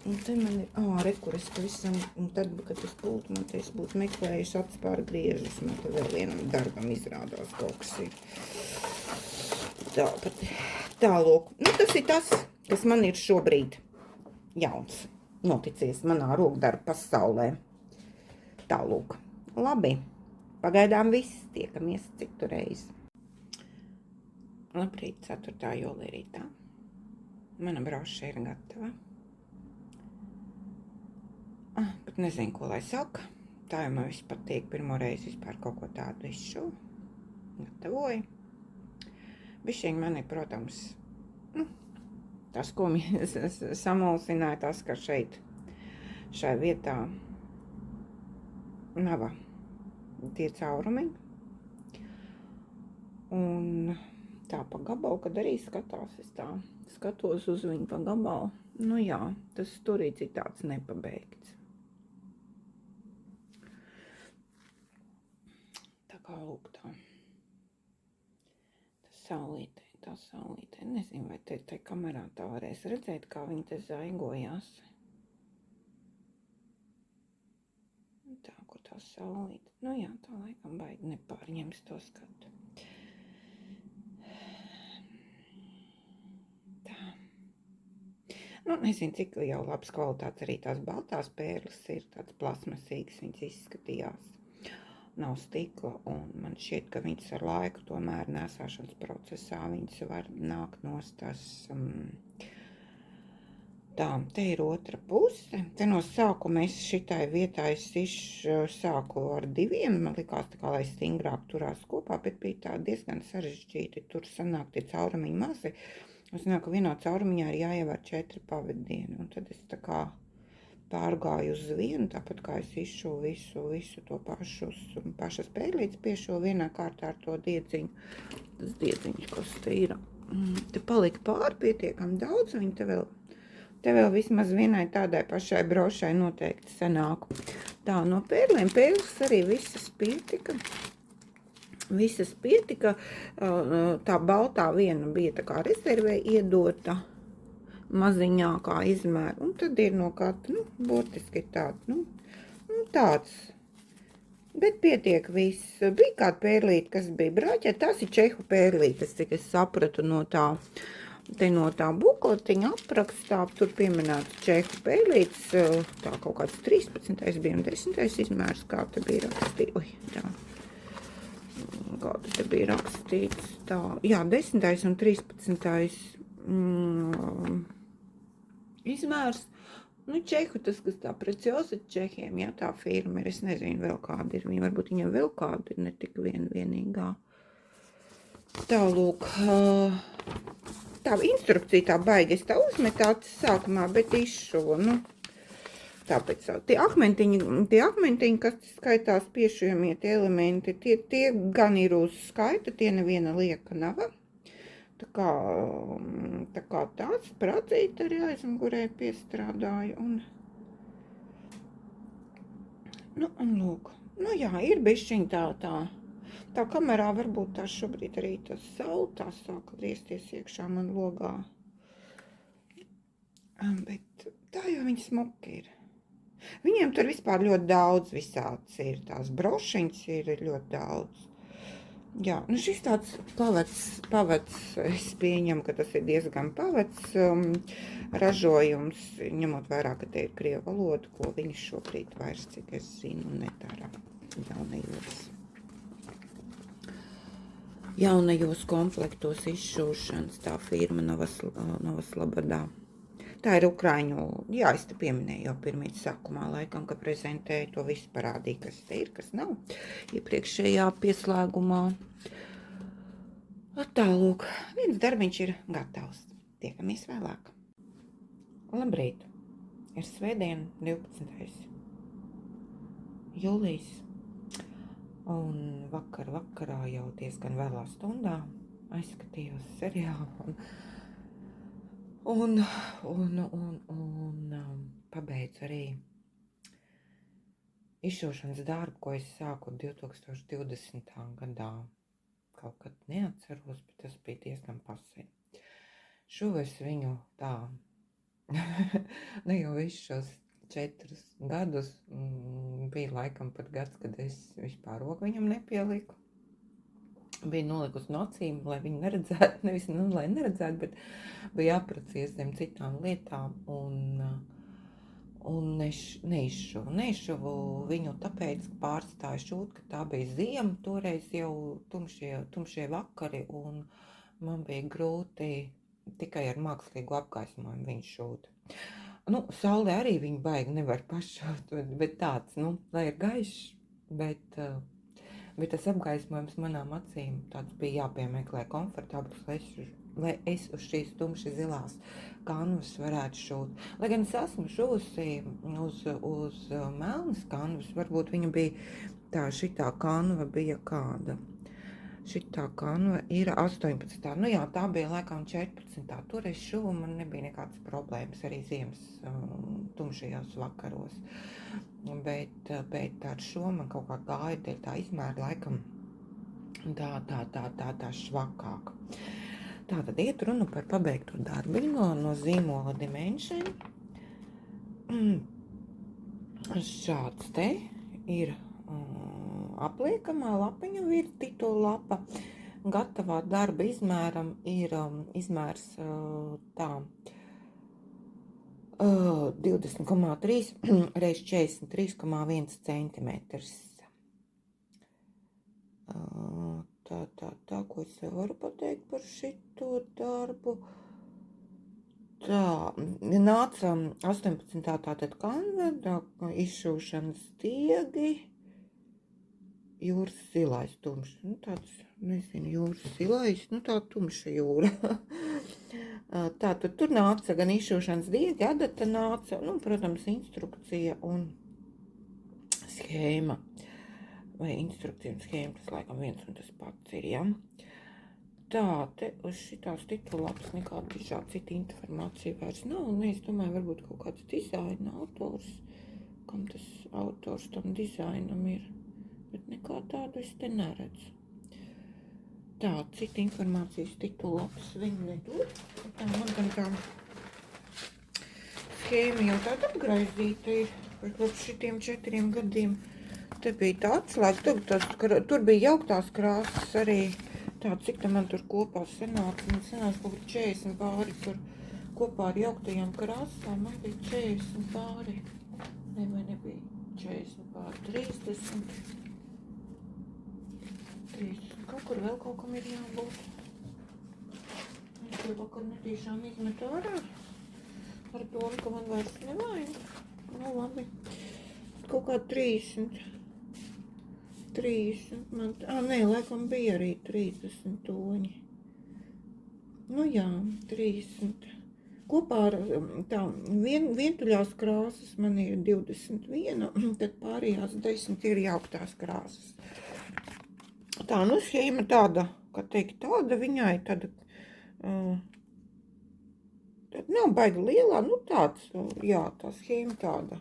Un te man ir, rekur es pavisam, un tad, kad es būtu, man te es būtu meklējuši atspār griežus, man te vēl vienam darbam izrādās kaut kas ir. Tāpat, tālūk. Tas ir tas, kas man ir šobrīd jauns, noticies manā rokdarba pasaulē. Tālūk. Labi, pagaidām viss, tiekamies citu reizi. Labrīt, 4. jūlijā rītā. Mana broša ir gatava. Bet nezinu, ko lai saka. Tā jau man viss patīk. Pirmo reizi vispār kaut ko tādu izšu. Gatavoju. Bišķiņ mani, protams, tas, ko samulsināja, tas, ka šai vietā nav tie caurumi. Un tā pa gabalu, kad arī skatās, es tā skatos uz viņu pa gabalu. Tas turīts ir tāds nepabeigts. Lūk tā. Tā saulītē. Nezinu, vai te kamerā tā varēs redzēt, kā viņi te zaigojās. ko tā saulīte. Nu jā, tā laikam baigi nepārņems to skatu. Tā. Nu, nezinu, cik jau labs kvalitātes arī tās baltās pērles ir, tāds plasmasīgas viņas izskatījās. Nav stikla, un man šķiet, ka viņas ar laiku tomēr nēsāšanas procesā viņas var nākt nostas. Tā, te ir otra puse. Te no sākuma es šitai vietai sāku ar 2, man likās tā kā, lai stingrāk turās kopā, bet bija tā diezgan sarežģīti, tur sanāk tie caurumiņi mazi. Es zinu, ka vienā caurumiņā ir jāievēr 4 pavadieni, un tad es tā kā pārgāju uz vienu, tāpat kā es izšuvu visu to pašas pērlītes piešuvu vienā kārtā ar to diedziņu. Tas diedziņš, kas te ir. Te palika pāri pietiekami daudz, viņi te vēl vismaz vienai tādai pašai brošai noteikti sanāk. Tā, no pērlēm pērles arī visas pietika. Tā baltā viena bija tā kā rezervē iedota. Maziņākā izmēra, un tad ir no katra, burtiski tāds, bet pietiek viss. Bija kāda pērlīte, kas bija brāķēta, tās ir čehu pērlītes, cik es sapratu no tā bukletiņa aprakstā, tur pieminēts čehu pērlītes, tā kaut kāds 13. bija un 10. izmērs, kā te bija rakstīts, tā, jā, 10. un 13. Izmērs, čehu tas, kas tā preciosa čehiem, jā, tā firma ir, es nezinu vēl kāda ir, varbūt viņam vēl kāda ir, ne tik vienīgā. Tā, lūk, tā instrukcija tā baigi, es tā uzmetāts sākumā, bet izšuvu, tāpēc tie akmentiņi, kas skaitās piešujamie tie elementi, tie gan ir uz skaita, tie neviena lieka nav. Tā kā tāds pracīt arī aizmugurē piestrādāju, un lūk, jā, ir bišķiņ tā kamerā varbūt tā šobrīd arī tas saule tā sāka griezties iekšā man logā, bet tā jau viņi smuki ir. Viņiem tur vispār ļoti daudz visāds ir, tās brošiņas ir ļoti daudz. Jā, šis tāds pavads, es pieņemu, ka tas ir diezgan pavads ražojums, ņemot vērā, ka te ir krievu valoda, ko viņi šobrīd vairs, cik es zinu, nedara jaunajos komplektos izšūšanas, tā firma Novoslabadā. Tā ir Ukraiņu, jā, es te pieminēju jau pirmīt sākumā laikam, ka prezentēju to visu parādīju, kas te ir, kas nav, iepriekšējā pieslēgumā. Tālūk, viens darbiņš ir gatavs. Tiekamies vēlāk. Labrīt, ir svētdien 12. jūlijas, un vakarā jau diezgan vēlā stundā aizskatījos seriālu, un pabeidzu arī izšūšanas darbu, ko es sāku 2020. gadā. Kaut kad neatceros, bet tas bija diezgan pasē. Šuvu es viņu tā, jau visus šos 4 gadus, bija laikam pat gads, kad es vispār roku viņam nepieliku. Bija nolikusi no acīm, lai viņu neredzētu, nevis, lai neredzētu, bet bija apracies zem citām lietām, un neizšuvu viņu, tāpēc pārstāju šūt, ka tā bija ziema, toreiz jau tumšie vakari, un man bija grūti tikai ar mākslīgu apgaismojumu viņu šūt. Saulē arī viņu baigi nevar pašūt, bet tāds, lai ir gaišs, bet tas apgaismojums manām acīm tāds bija jāpiemeklē komfortabls, lai es uz šīs tumši zilās kanvas varētu šūt. Lai gan es esmu šūsi uz melnas kanvas, varbūt viņa bija šitā kanva bija kāda. Šitā kanva ir 18. Tā bija laikam 14. Tur es šuvu, man nebija nekādas problēmas arī ziemas tumšajos vakaros. Bet ar šo man kaut kā gāja dēļ tā izmēra laikam tā švakāk. Tā tad iet runa par pabeigto darbiņu no zīmola Dimension. Šāds te ir apliekamā lapiņa virs titula lapa. Gatavā darba izmēram ir izmērs tā 20,3 reiz 43,1 centimetrs. Tā, ko es varu pateikt par šito darbu. Tā, nāca 18. tātad kanveda, izšūšanas stiegi, jūras zilais tumšs. Nu, tāds, nezinu, jūras zilais, nu tā tumša jūra. Tātad tur nāca gan izšūšanas stiegi, adata nāca, nu, protams, instrukcija un schēma. Vai instrukcija un schēma, tas laikam viens un tas pats ir, ja? Tā, te uz šitās titulaps nekāda šāda cita informācija vairs nav, un es domāju, varbūt kaut kāds dizaina autors, kam tas autors tam dizainam ir, bet nekā tādu es te neredzu. Tā, cita informācijas titulaps viņi nedod, tā man gan tā schēma jau tāda apgraizīta ir, kopš šitiem 4 gadiem. Te bija tā atslēga, tur bija jauktās krāsas arī. Tā, cik tā man tur kopā sanāca, man sanāca kaut 40 pāri tur kopā ar jauktajām krāsām, man bija 40 pāri, vai nebija 40 pāri, 30, kaut kur vēl kaut kam ir jābūt. Es jau vakar netīšām izmetu ārā, ar domu, ka man vairs nevajag, nu labi, kaut kā 30 man, nē, laikam bija arī 30 toņi. Nu jā, 30. Kopā ar tā vientuļās krāsas man ir 21, tad pārējās 10 ir jauktās krāsas. Tā, nu schēma tāda, kā teikt, tāda viņai, tāda nav baigi lielā, nu tāds, jā, tā schēma tāda.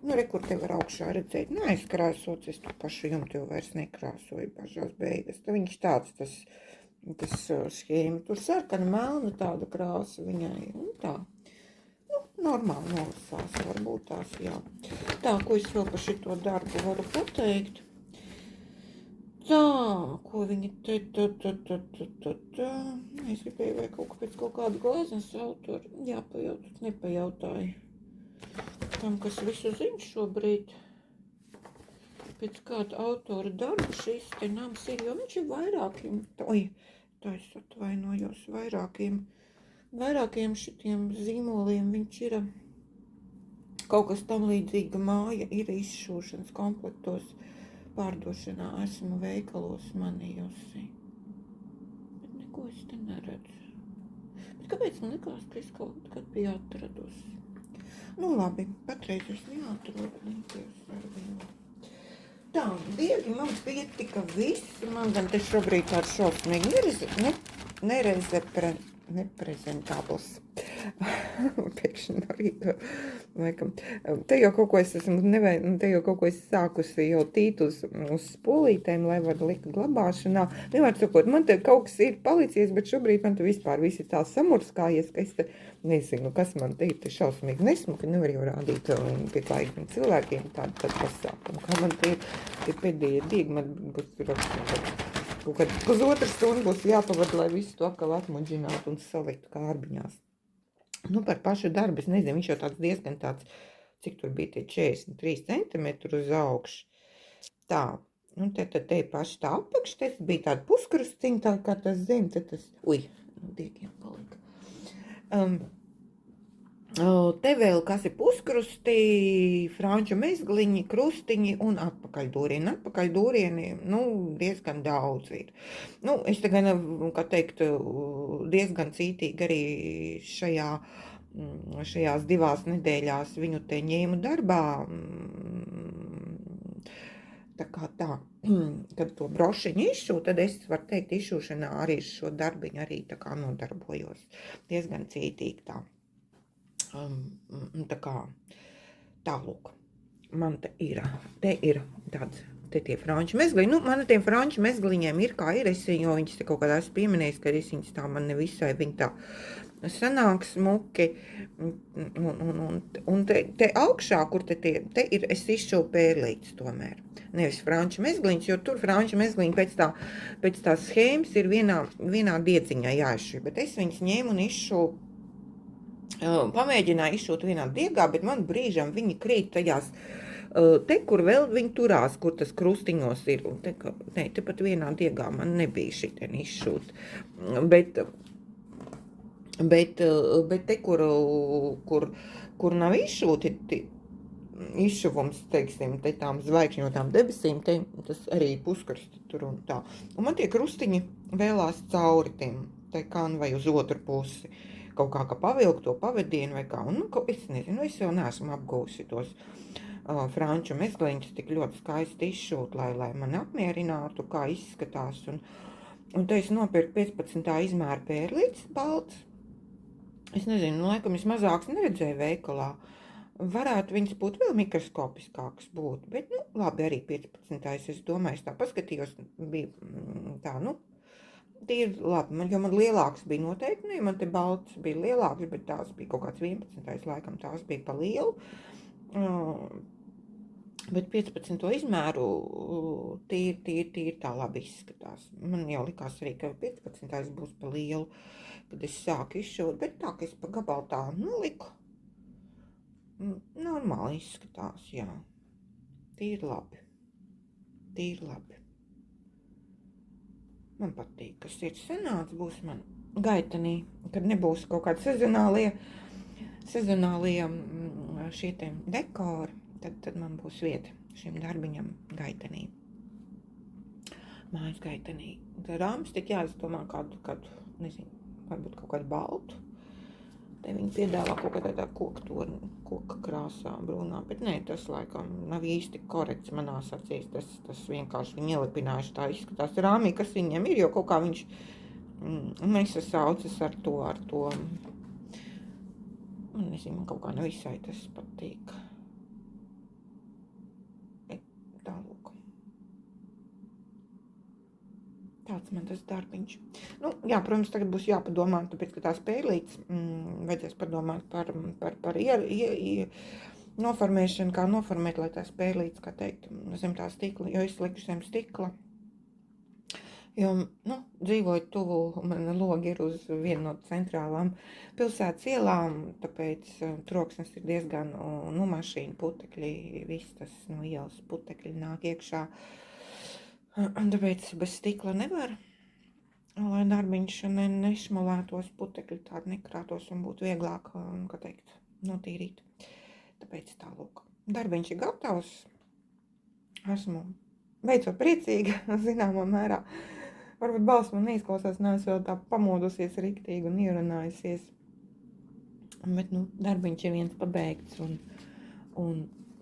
Nu, kur te var augšā redzēt, nu, aizkrāsots, es to pašu jumtu jau vairs nekrāsoju pašās beigas. Tā viņš tāds, tas schēma, tur sarkana melna tāda krāsa viņai, un tā, nu, normāli nolasās, varbūt tās, jā. Tā, ko es vēl par šito darbu varu pateikt. Tā, ko viņi te, es gribēju vai pēc kaut kādu glāzes autoru, jāpajautāt, nepajautāju. Tam, kas visu zina šobrīd, pēc kāda autora darba šis te nams ir, jo viņš ir vairākiem, tā es atvainojos, vairākiem šitiem zīmoliem viņš ir kaut kas tam līdzīga māja, ir izšūšanas komplektos, pārdošanā esmu veikalos manījusi. Bet neko es te neredzu. Bet kāpēc man likās, ka es kaut kad biju atradusi? Nu labi, patreiz es neatrodu, Tā, diegi man pietika viss, man gan te šobrīd tāds šausmīgi neprezentābls. Pēkšņi arī, laikam, te jau kaut ko es esmu, te jau kaut ko es sākusi jau tīt uz spolītēm, lai var likt glabāšanā. Nevar sakot, man te kaut kas ir palicies, bet šobrīd man te vispār viss ir tā samurskājies, ka es te nezinu, kas man te ir šausmīgi nesmuki, nevar jau rādīt pieklājīgiem cilvēkiem tādu pasākumu, kā man te ir pēdējie diegi, man būs kaut kad pusotras stundas būs jāpavad, lai visu to atkal atmuģinātu un saliktu kārbiņās. Nu, par pašu darbu, es nezinu, viņš jau tāds diezgan tāds, cik tur bija tie 43 centimetri uz augšu. Tā, nu, te paši tā apakš, te bija tāda puskrusciņa, tā kā tas zem, te tas, diegiem palika. Te vēl, kas ir puskrusti, franču mezgliņi, krustiņi un atpakaļdūrieni. Atpakaļdūrieni, nu, diezgan daudz ir. Nu, es te gan, kā teikt, diezgan cītīgi arī šajās 2 nedēļās viņu te ņēmu darbā. Tā kā tā, kad to brošiņu izšū, tad es varu teikt, izšūšanā arī šo darbiņu arī tā kā nodarbojos. Diezgan cītīgi tā. Tā kā tālūk, man te ir tāds, te tie franču mezgliņi, nu, man tiem franču mezgliņiem ir kā ir, jo viņas te kaut kādā esmu pieminējis, ka es viņas tā man nevisai, viņi tā sanāk smuki, un te augšā, kur te ir, es izšuvu pērlītes tomēr. Nevis franču mezgliņš, jo tur franču mezgliņi pēc tās schēmas ir vienā diedziņā jāizšuv, bet es viņas ņēmu un izšuvu, pamēģināju izšūt vienā diegā, bet man brīžam viņi krīt tajās, te, kur vēl viņi turās, kur tas krustiņos ir, un te pat vienā diegā man nebija šitien izšūt, bet te, kur nav izšūti, izšuvums, teiksim, te tām zvaigžņotām debesīm, te tas arī puskarsti tur un tā. Un man tie krustiņi vēlās cauri tiem, te kanvai uz otru pusi. Kaut kā pavilkt to pavadienu vai kā. Un, es nezinu, es jau neesmu apgūsi tos franču mezgliņus tik ļoti skaisti izšūt, lai man apmierinātu, kā izskatās. Un te es nopirku 15. izmēra pērlītes balts. Es nezinu, laikam es mazāks neredzēju veikalā. Varētu viņas būt vēl mikroskopiskākas būt, bet, labi, arī 15. Es domāju, es tā paskatījos, bija tā, tīri labi, jo man lielāks bija noteikti, man te balts bija lielāks, bet tās bija kaut kāds 11. laikam, tās bija pa lielu, bet 15. izmēru tīri tā labi izskatās. Man jau likās arī, ka 15. būs pa lielu, kad es sāku izšūt, bet tā, ka es pa gabalu tā noliku. Normāli izskatās, jā. Tīri labi. Man patīk, kas ir sanāts, būs man gaitenī, kad nebūs kaut kādi sezonālie šie te dekori, tad man būs vieta šim darbiņam gaitenī. Mājas gaitenī. Tad rāmas tik jāizdomā kādu, nezinu, varbūt kaut kādu baltu. Te viņi piedāvā kaut kā tādā koka krāsā brūnā, bet nē, tas laikam nav īsti korekts manās acīs, tas vienkārši viņi ielipinājuši tā izskatās rāmī, kas viņam ir, jo kaut kā viņš nesasaucas ar to, nezinu, man kaut kā nevisai tas patīk. Tālūk. Tāds man tas darbiņš. Jā, protams, tagad būs jāpadomā, tāpēc, ka tās pērlītes vajadzēs padomāt par noformēšanu, kā noformēt, lai tās pērlītes, kā teikt, zem tā stikla, jo es liku zem stikla. Jo, dzīvoju tuvu, man logi ir uz vienu no centrālām pilsētas ielām, tāpēc troksnis ir diezgan, mašīnu putekļi, viss tas no ielas putekļi nāk iekšā. Un tāpēc bez stikla nevar, lai darbiņš nešmolētos, putekļi tādi nekrātos un būtu vieglāk, kā teikt, notīrīt. Tāpēc tā lūk. Darbiņš ir gatavs. Esmu beidzot priecīga, zināmā mērā. Varbūt balss man neizklausās, neesmu vēl tā pamodusies riktīgi un ierunājusies. Bet, darbiņš ir viens pabeigts un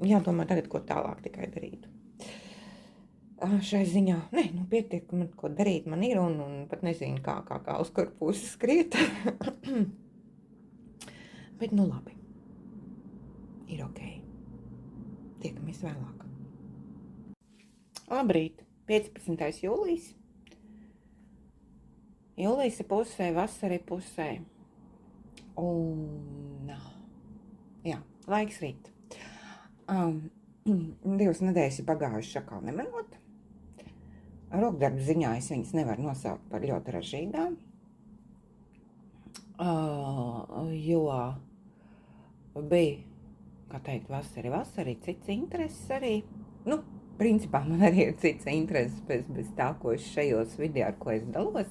jādomā tagad, ko tālāk tikai darīt. Šai ziņā, pietiek, man ko darīt man ir un pat nezinu, kā uz kur pusi skriet. Bet, labi. Ir ok. Tiekamies vēlāk. Labrīt, 15. jūlijas. Jūlijas ir pusē, vasara ir pusē. Un, jā, laiks rīt. 2 nedēļas ir pagājušas atkal nemenot. Rokdarbu ziņā es viņas nevaru nosaukt par ļoti ražīgām, jo bija, kā teikt, vasara, cits intereses arī. Principā man arī ir cits intereses bez tā, ko es šajos video, ar ko es dalos.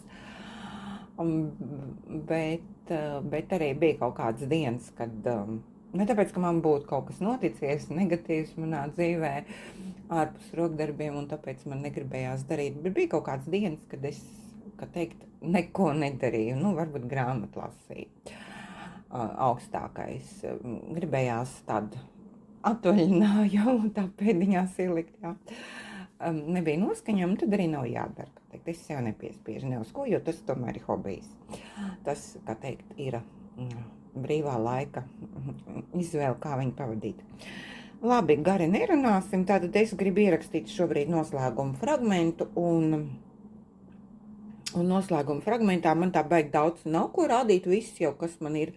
Bet arī bija kaut kādas dienas, kad, ne tāpēc, ka man būtu kaut kas noticies negatīvs manā dzīvē, ārpus rokdarbiem, un tāpēc man negribējās darīt, bet bija kaut kādas dienas, kad es, kā teikt, neko nedarīju, varbūt grāmatu lasīju. Augstākais. Gribējās tādu atvaļinājumu, tā pēdiņās ielikt, jā. Nebija noskaņojama, tad arī nav jādara, kā teikt, es sev nepiespiežu ne uz ko, jo tas tomēr ir hobijs. Tas, kā teikt, ir brīvā laika izvēle, kā viņu pavadīt. Labi, gari nerunāsim, tātad es gribu ierakstīt šobrīd noslēgumu fragmentu un Un noslēguma fragmentā man tā baigi daudz nav ko rādīt, viss jau, kas man ir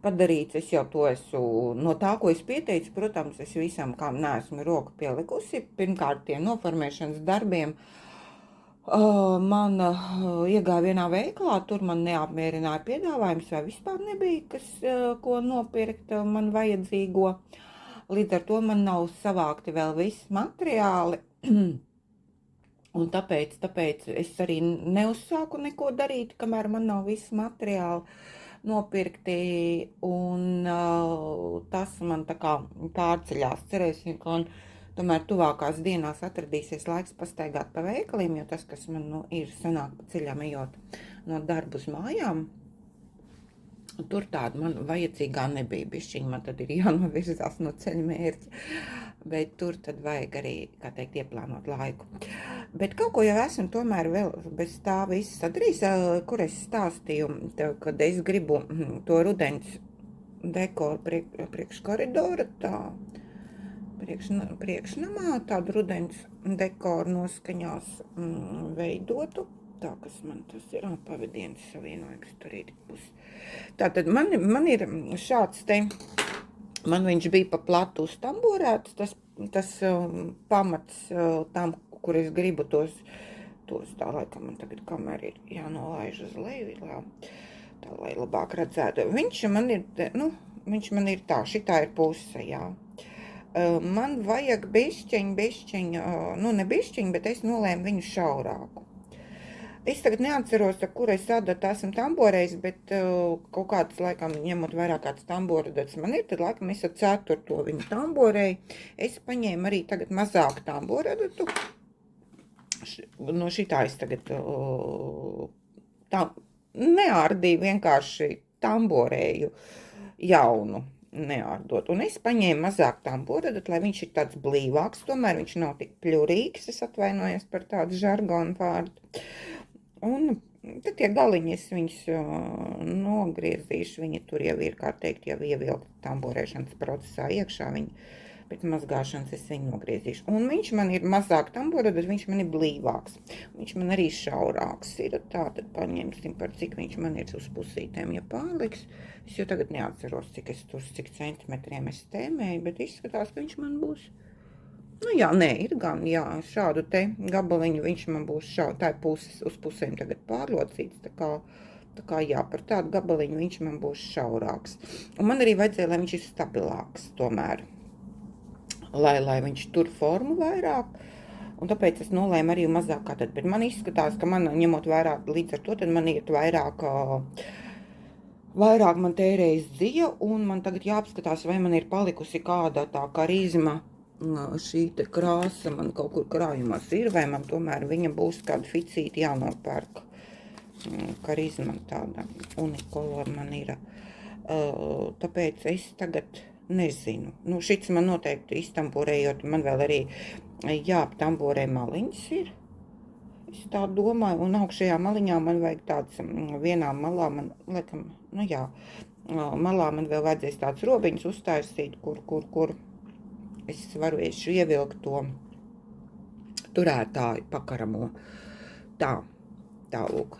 padarīts, es jau to esmu, no tā, ko es pieteicu, protams, es visam, kam neesmu roku pielikusi, pirmkārt tiem noformēšanas darbiem, man iegāja vienā veikalā, tur man neapmierināja piedāvājums, vai vispār nebija, ko nopirkt man vajadzīgo, līdz ar to man nav savākti vēl visi materiāli, un tāpēc es arī neuzsāku neko darīt, kamēr man nav visi materiāli nopirkti, un tas man tā kā pārceļās. Cerēsim, ka tomēr tuvākās dienās atradīsies laiks pastaigāt pa veikaliem, jo tas, kas man ir sanāk pa ceļām ejot no darba uz mājām, tur tāda man vajadzīgā nebija. Bišķiņ man tad ir jānovirzās no ceļa mērķa, bet tur tad vajag arī, kā teikt, ieplānot laiku. Bet kaut ko jau esmu tomēr vēl bez tā viss sadarījis, kur es stāstīju, kad es gribu to rudens dekoru priekš koridora, tā priekšnamā, tādu rudens dekoru noskaņās veidotu. Tā, kas man tas ir, pavadienas savienojums tur ir būs. Tātad man ir šāds te, man viņš bija pa platu uztamborēts, tas pamats tam, kur es gribu tos tā laikam man tagad kamera ir jānolaiž uz leju, tā lai labāk redzētu. Viņš man ir tā, šitā ir puse, jā. Man vajag bišķiņ, ne bišķiņ, bet es nolēmu viņu šaurāku. Es tagad neatceros, kur es adatu esmu tamborējis, bet kaut kāds, laikam, ņemot vairāk kāds tamboradats man ir, tad, laikam, es ar 4. viņu tamborēju. Es paņēmu arī tagad mazāk tamboradatu. No šitā es tagad tā neārdīju, vienkārši tamborēju jaunu neārdot. Un es paņēmu mazāk tamboradatu, lai viņš ir tāds blīvāks, tomēr viņš nav tik pļurīgs, es atvainojos par tādu žargonu vārdu. Un tad tie galiņi es viņus nogriezīšu, viņi tur jau ir, kā teikt, jau ievilkt tamborēšanas procesā iekšā, pēc mazgāšanas es viņu nogriezīšu. Un viņš man ir mazāk tamborēdats, viņš man ir blīvāks, viņš man arī šaurāks ir, tā tad paņemsim par cik viņš man ir uz pusītēm, ja pārliks. Es jau tagad neatceros, cik centimetriem es tēmēju, bet izskatās, ka viņš man būs. Ir gan, šādu te gabaliņu viņš man būs tā puses uz pusēm tagad pārlocīts, tā kā par tādu gabaliņu viņš man būs šaurāks. Un man arī vajadzēja, lai viņš ir stabilāks tomēr, lai viņš tur formu vairāk, un tāpēc es nolēmu arī mazāk kā tad, bet man izskatās, ka man, ņemot vairāk līdz ar to, tad man iet vairāk man tērējas dzija, un man tagad jāapskatās, vai man ir palikusi kāda tā karizma, šī te krāsa man kaut kur krājumās ir, vai man tomēr viņa būs kāda ficīti jānopērk. Karizma tāda unikolora man ir. Tāpēc es tagad nezinu. Šits man noteikti iztamborējot, man vēl arī jāaptamborē maliņas ir. Es tā domāju, un augšējā maliņā man vajag tāds, vienā malā man, laikam, malā man vēl vajadzēs tāds robiņus uztaisīt, kur es varēšu ievilkt to turētāju pakaramo. Tā lūk.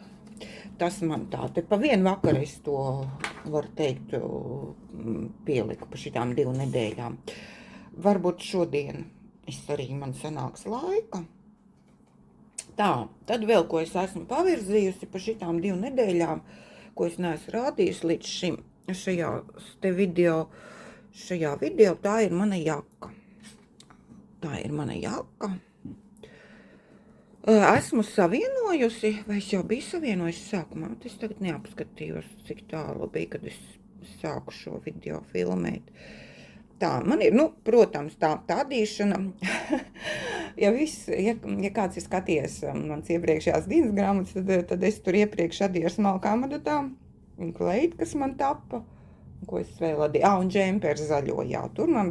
Tas man tā, te pa vienu vakaru es to, var teikt, pieliku pa šitām 2 nedēļām. Varbūt šodien arī man sanāks laika. Tā, tad vēl, ko es esmu pavirzījusi pa šitām 2 nedēļām, ko es neesmu rādījusi līdz šim, šajā video, tā ir mana jaka. Esmu savienojusi, vai es jau biju savienojusi sākumā, es tagad neapskatījos, cik tālu bija, kad es sāku šo video filmēt. Tā, man ir, protams, tā adīšana, ja kāds ir skaties mans iepriekšējās dienas grāmatas, tad es tur iepriekš adīju ar smalkām adatām, un kleiti, kas man tapa, ko es vēl adīju, un džempers zaļo, tur man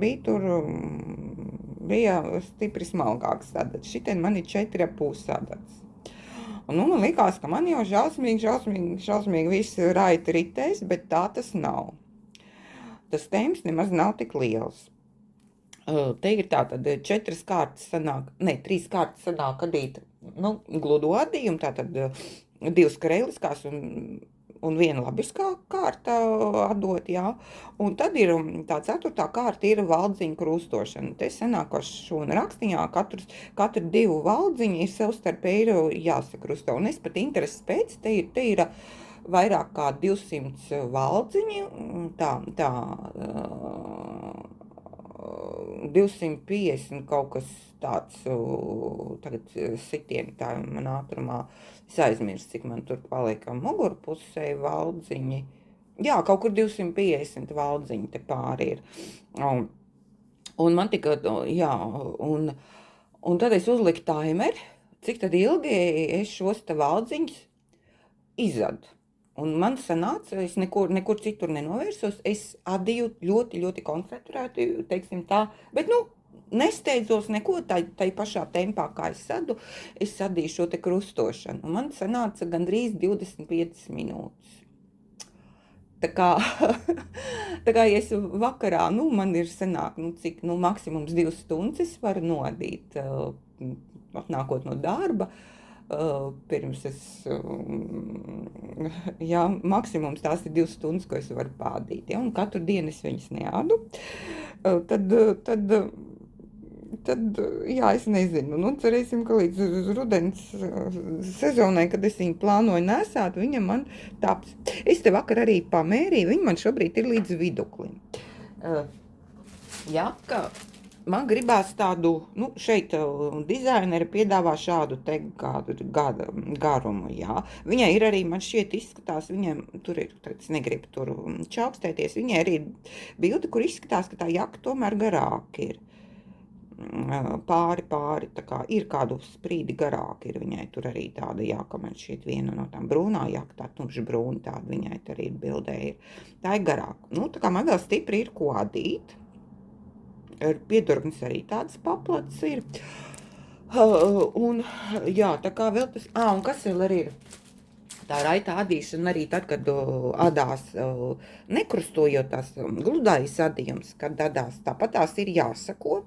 bija stipri smalkāks adats, šitien man ir 4,5 adats. Un man likās, ka man jau šausmīgi viss raiti ritēs, bet tā tas nav. Tas temps nemaz nav tik liels. Te ir tātad 4 kārtas sanāk, 3 kārtas sanāk adīt, gludu adījumu, tātad divas kareliskās un viena labiskā kārta atdot, jā. Un tad ir tā 4. kārta ir valdziņu krustošana. Te senākos šūna rakstiņā katru 2 valdziņu ir savstarpēji jāsakrusto. Un es pat intereses pēc, te ir vairāk kā 200 valdziņi, tā 250 kaut kas tāds, tagad sitieni tā man ātrumā, es aizmirstu, cik man tur paliek mugurpusē valdziņi. Jā, kaut kur 250 valdziņi te pāri ir. Un man tika, jā, un tad es uzliku taimeri, cik tad ilgi es šos te valdziņus izadu. Un man sanāca, es nekur citur nenovērsos, es adīju ļoti koncentrēti, teiksim tā, bet, nesteidzos neko tai pašā tempā, kā es sadīju šo te krustošanu. Un man sanāca gandrīz 25 minūtes. Tā kā ja es vakarā, man ir sanāk, cik, maksimums 2 stundas es varu nodīt, atnākot no darba. Pirms es, jā, maksimums tās ir 2 stundas, ko es varu pādīt, ja, un katru dienu es viņas neādu, tad, jā, es nezinu, cerēsim, ka līdz rudens sezonai, kad es viņu plānoju nesāt, viņa man taps. Es te vakar arī pamērīju, viņa man šobrīd ir līdz viduklim. Jā, ka man gribās tādu, šeit dizaineri piedāvā šādu te garumu, jā. Viņai ir arī, man šķiet izskatās, viņam tur ir, es negribu tur čaukstēties, viņai arī ir bilde, kur izskatās, ka tā jaka tomēr garāk ir. Pāri, tā kā ir kādu sprīdi garāk ir viņai tur arī tāda jaka, man šķiet viena no tām brūnā jaka, tā tumši brūna tāda viņai arī bildē ir. Tā ir garāk. Tā kā man vēl stipri ir ko adīt. Piedurknis arī tāds paplats ir. Un, jā, tā kā vēl tas, un kas vēl arī ir? Tā raita adīšana arī tad, kad adās, nekrustojot tās gludājas adījums, kad adās, tāpat tās ir jāsako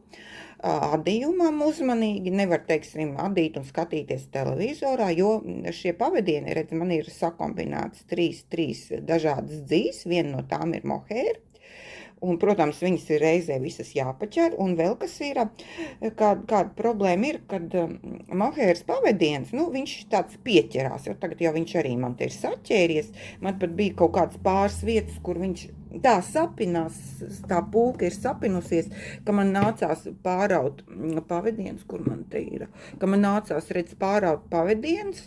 adījumam uzmanīgi, nevar, teiksim, adīt un skatīties televizorā, jo šie pavadieni, redz, man ir sakombinēts 3 dažādas dzīs, viena no tām ir mohēra. Un, protams, viņas ir reizē visas jāpaķer, un vēl kas ir, kāda problēma ir, kad mohēras pavadiens, viņš tāds pieķerās, jo tagad jau viņš arī man te ir saķēries, man pat bija kaut kāds pāris vietas, kur viņš tā sapinās, tā pūka ir sapinusies, ka man nācās pāraut pavadiens, kur man te ir, ka man nācās, redz, pāraut pavadiens,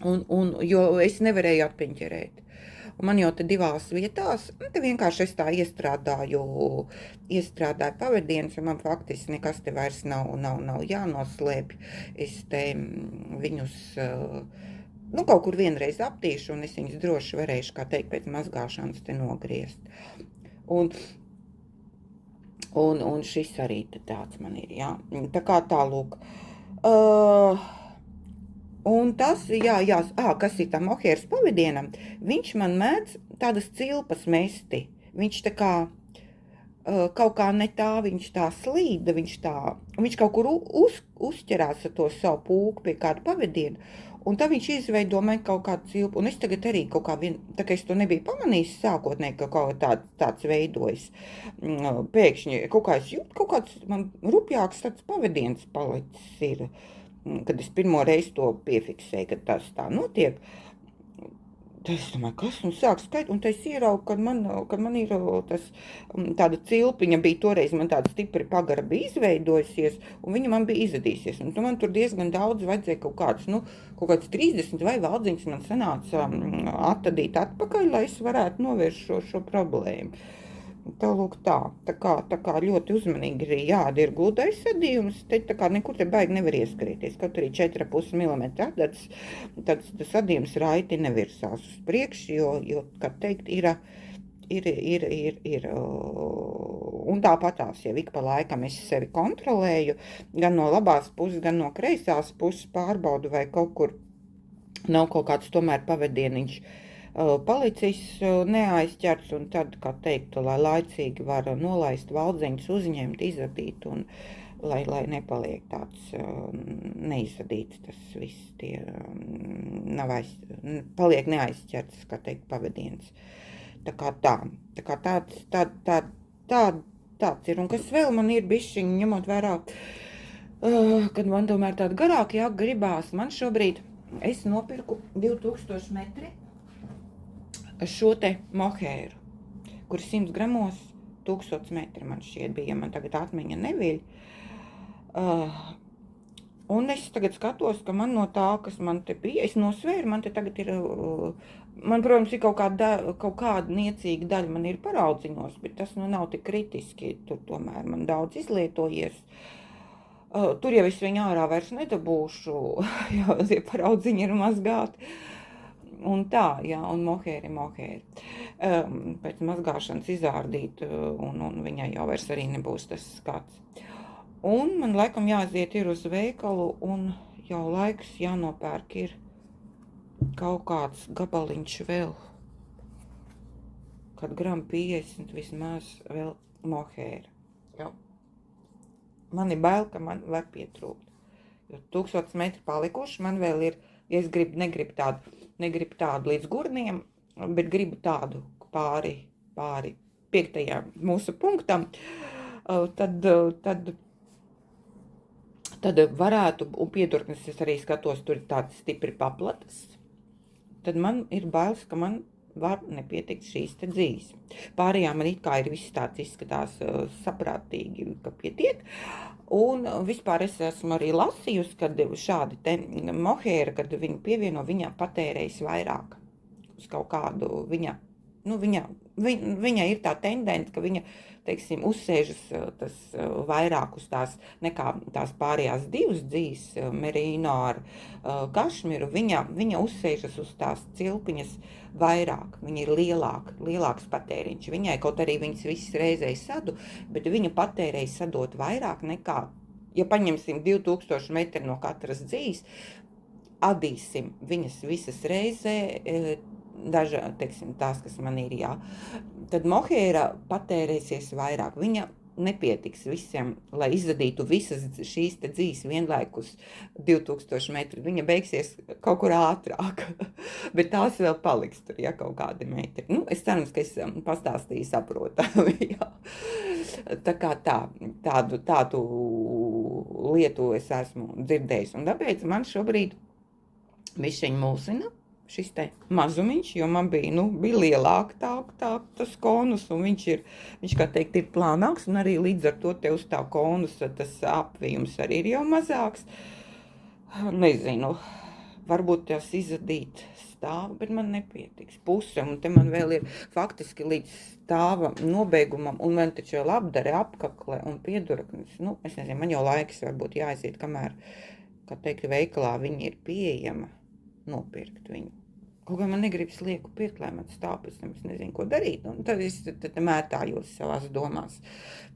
jo es nevarēju atpiņķerēt. Un man jau te 2 vietās, te vienkārši es tā iestrādāju pavadienus, jo man faktiski nekas te vairs nav jānoslēpj. Es te viņus, kaut kur vienreiz aptīšu, un es viņus droši varēšu, kā teikt, pēc mazgāšanas te nogriezt. Un šis arī tāds man ir, jā. Tā kā tālūk. Un tas, kas ir tā mohēras pavadienam, viņš man mēdz tādas cilpas mesti. Viņš tā kā, kaut kā ne tā, viņš tā slīda, viņš kaut kur uzķerās ar to savu pūku pie kādu pavadienu, un tad viņš izveido man kaut kādu cilpu, un es tagad arī kaut kā tā kā es to nebiju pamanījis sākotnēji, ka kaut tāds veidojas, pēkšņi kaut kā es jūtu, kaut kāds man rupjāks tāds pavadiens palicis ir. Kad es pirmo reizi to piefiksēju, kad tas tā notiek, tad es domāju, kas sāk skait, un tad es ieraugu, kad man ir tas, tāda cilpiņa bija toreiz, man tāda stipri pagara bija izveidojusies, un viņa man bija izadīsies, un man tur diezgan daudz vajadzēja kaut kāds 30 vai valdziņas man sanāca atadīt atpakaļ, lai es varētu novērst šo problēmu. Tālūk tā kā ļoti uzmanīgi arī jāda ir gludais adījums, tā kā nekur te baigi nevar ieskrieties, kaut arī 4,5 mm adats, tad tas adījums raiti nevirsās uz priekšu, jo, kā teikt, ir, un tāpatās, ja ik pa laikam es sevi kontrolēju, gan no labās puses, gan no kreisās puses pārbaudu, vai kaut kur nav kaut kāds tomēr pavadieniņš palicis neaizķerts, un tad, kā teikt, lai laicīgi var nolaist valdziņus, uzņemt, izadīt, un lai nepaliek tāds neizsadīts tas viss, tie paliek neaizķerts, kā teikt, pavadiens. Tā kā tāds ir. Un kas vēl man ir bišķiņi, ņemot vērā, kad man tomēr tāda garāka jaka gribās, man šobrīd, es nopirku 2000 metri šo te mohēru, kur 100 gramos 1000 metri man šķiet bija, man tagad atmiņa neviļ. Un es tagad skatos, ka man no tā, kas man te bija, es nosvēru, man te tagad ir, man, protams, ir kaut kāda niecīga daļa man ir paraudziņos, bet tas nu nav tik kritiski, tur tomēr man daudz izlietojies. Tur jau es viņu ārā vairs nedabūšu, jo tie paraudziņi ir mazgāti. Un tā, jā, un mohēri. Pēc mazgāšanas izārdīt, un viņai jau vairs arī nebūs tas skats. Un man laikam jāaiziet ir uz veikalu, un jau laiks jānopērk ir kaut kāds gabaliņš vēl, kad gram 50 vismaz vēl mohēra. Jo. Man ir bail, ka man var pietrūkt. Jo 1000 metri palikuši, man vēl ir, ja es negribu tādu līdz gurniem, bet gribu tādu pāri 5. mūsu punktam, tad varētu, un piedurknes es arī skatos, tur ir tāds stipri paplatas, tad man ir bailes, ka man var nepietikt šīs te dzīves. Pārējām man it kā ir viss tāds izskatās saprātīgi, ka pietiek. Un vispār es esmu arī lasījusi, kad šādi te mohēra, kad viņu pievieno, viņā patērējas vairāk uz kaut kādu viņa ir tā tendence, ka viņa, teiksim, uzsēžas tas vairāk uz tās nekā tās pārējās divas dzīs, merino ar kašmiru, viņa uzsēžas uz tās cilpiņas vairāk, viņa ir lielāks patēriņš. Viņai kaut arī viņas visas reizēs sadu, bet viņa patērējas sadot vairāk nekā, ja paņemsim 2000 metri no katras dzīs, adīsim viņas visas reizē, teiksim, tās, kas man ir, jā, tad mohēra patērēsies vairāk. Viņa nepietiks visiem, lai izzadītu visas šīs te dzīs vienlaikus 2000 metri. Viņa beigsies kaut kur ātrāk, bet tās vēl paliks tur, ja kaut kādi metri. Nu, es cerams, ka es pastāstīju saprotami, jā. Tā kā tādu lietu es esmu dzirdējis, un tāpēc man šobrīd višķiņ mulsina šis te mazumiņš, jo man bija lielāk tas konus, un viņš, kā teikt, ir plānāks, un arī līdz ar to te uz tā konus tas apvījums arī ir jau mazāks. Nezinu, varbūt tas izzadīt stāvu, bet man nepietiks puse, un te man vēl ir faktiski līdz stāva nobeigumam, un man taču vēl apdare apkakle un pieduraknis. Nu, es nezinu, man jau laiks varbūt jāaiziet, kamēr, kā teikt, veikalā viņa ir pieejama. Nopirkt viņu. Kaut kā man negribas lieku pirkt, lai man stāv pēc tam, es nezinu, ko darīt. Un tad es mētājos savās domās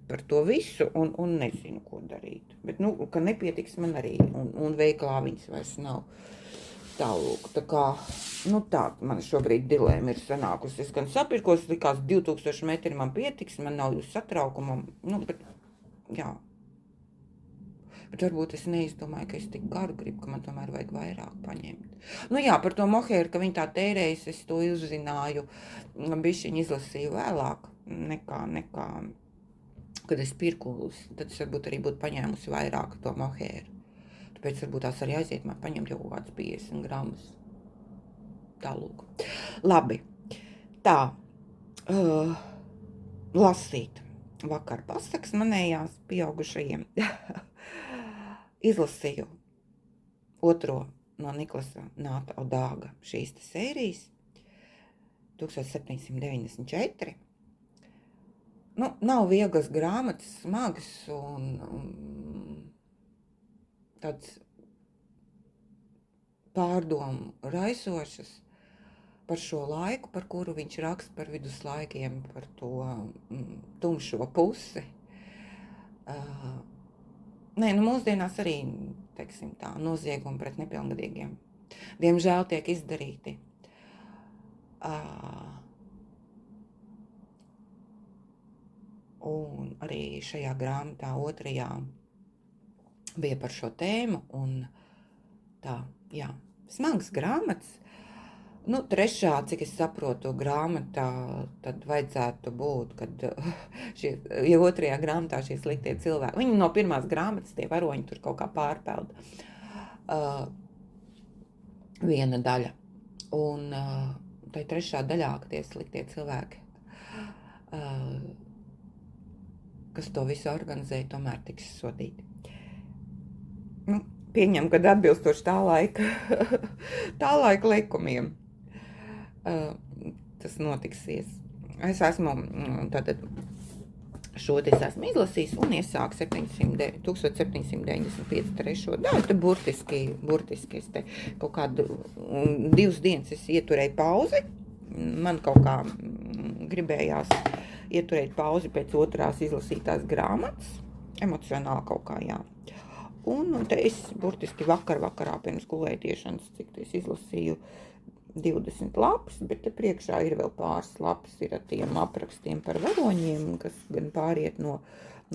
par to visu un nezinu, ko darīt. Bet, ka nepietiks man arī, un veikalā viņas vairs nav. Tālūk, tā kā, tā man šobrīd dilēma ir sanākusi. Es gan sapirkos, likās 2000 metri man pietiks, man nav jūs satraukumam, bet, jā. Bet varbūt es neizdomāju, ka es tik garu gribu, ka man tomēr vajag vairāk paņemt. Jā, par to mohēru, ka viņi tā tērējas, es to uzzināju, bišķiņ izlasīju vēlāk nekā, kad es pirku, tad es varbūt arī būtu paņēmusi vairāk to mohēru. Tāpēc varbūt tās arī aiziet man paņemt jau kaut kāds 50 gramus. Tālūk. Labi. Tā. Lasīt. Vakar pasakas manējās pieaugušajiem. Izlasīju 2. no Niklasa Nāta Odāga šīs te sērijas, 1794. Nav vieglas grāmatas, smagas un tāds pārdomu raisošas par šo laiku, par kuru viņš raksta par viduslaikiem, par to tumšo pusi. Mūsdienās arī, teiksim tā, noziegumi pret nepilngadīgiem, diemžēl tiek izdarīti. Un arī šajā grāmatā 2. bija par šo tēmu, un tā, jā, smagas grāmatas. Nu, trešā, cik es saprotu, grāmatā tad vajadzētu būt, kad ja otrajā grāmatā šie sliktie cilvēki, viņi no pirmās grāmatas tie varoņi tur kaut kā pārpelda. Viena daļa. Un tai trešā daļā, ka tie sliktie cilvēki, kas to visu organizēja, tomēr tiks sodīti. Nu, pieņem, kad atbilstoši tā laika likumiem tas notiksies. Es esmu tātad šo es esmu izlasījis un iesāku 1795 trešo daļu. Te burtiski es te kaut kādu 2 dienas es ieturēju pauzi. Man kaut kā gribējās ieturēt pauzi pēc otrās izlasītās grāmatas. Emocionāli kaut kā, jā. Un te es burtiski vakarā pirms gulētiešanas, cik es izlasīju 20 lapas, bet te priekšā ir vēl pāris lapas ir ar tiem aprakstiem par varoņiem, kas gan pāriet no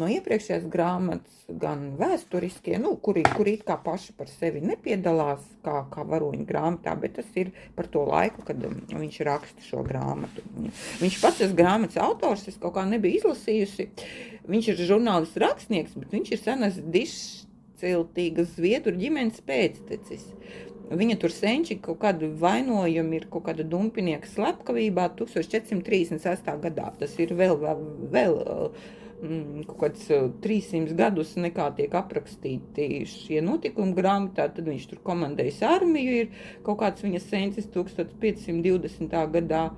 iepriekšējās grāmatas, gan vēsturiskie, nu, kuri it kā paši par sevi nepiedalās kā varoņu grāmatā, bet tas ir par to laiku, kad viņš raksta šo grāmatu. Viņš pats ir grāmatas autors, es kaut kā nebiju izlasījusi. Viņš ir žurnālists rakstnieks, bet viņš ir senas dišciltīgas zviedru ģimenes pēctecis. Viņa tur senči kaut kādu vainojumu ir kaut kāda dumpinieka slepkavībā 1436. gadā. Tas ir vēl kaut kāds 300 gadus nekā tiek aprakstīti šie notikumi grāmatā. Tad viņš tur komandējis armiju, ir kaut kāds viņa sencis 1520. gadā,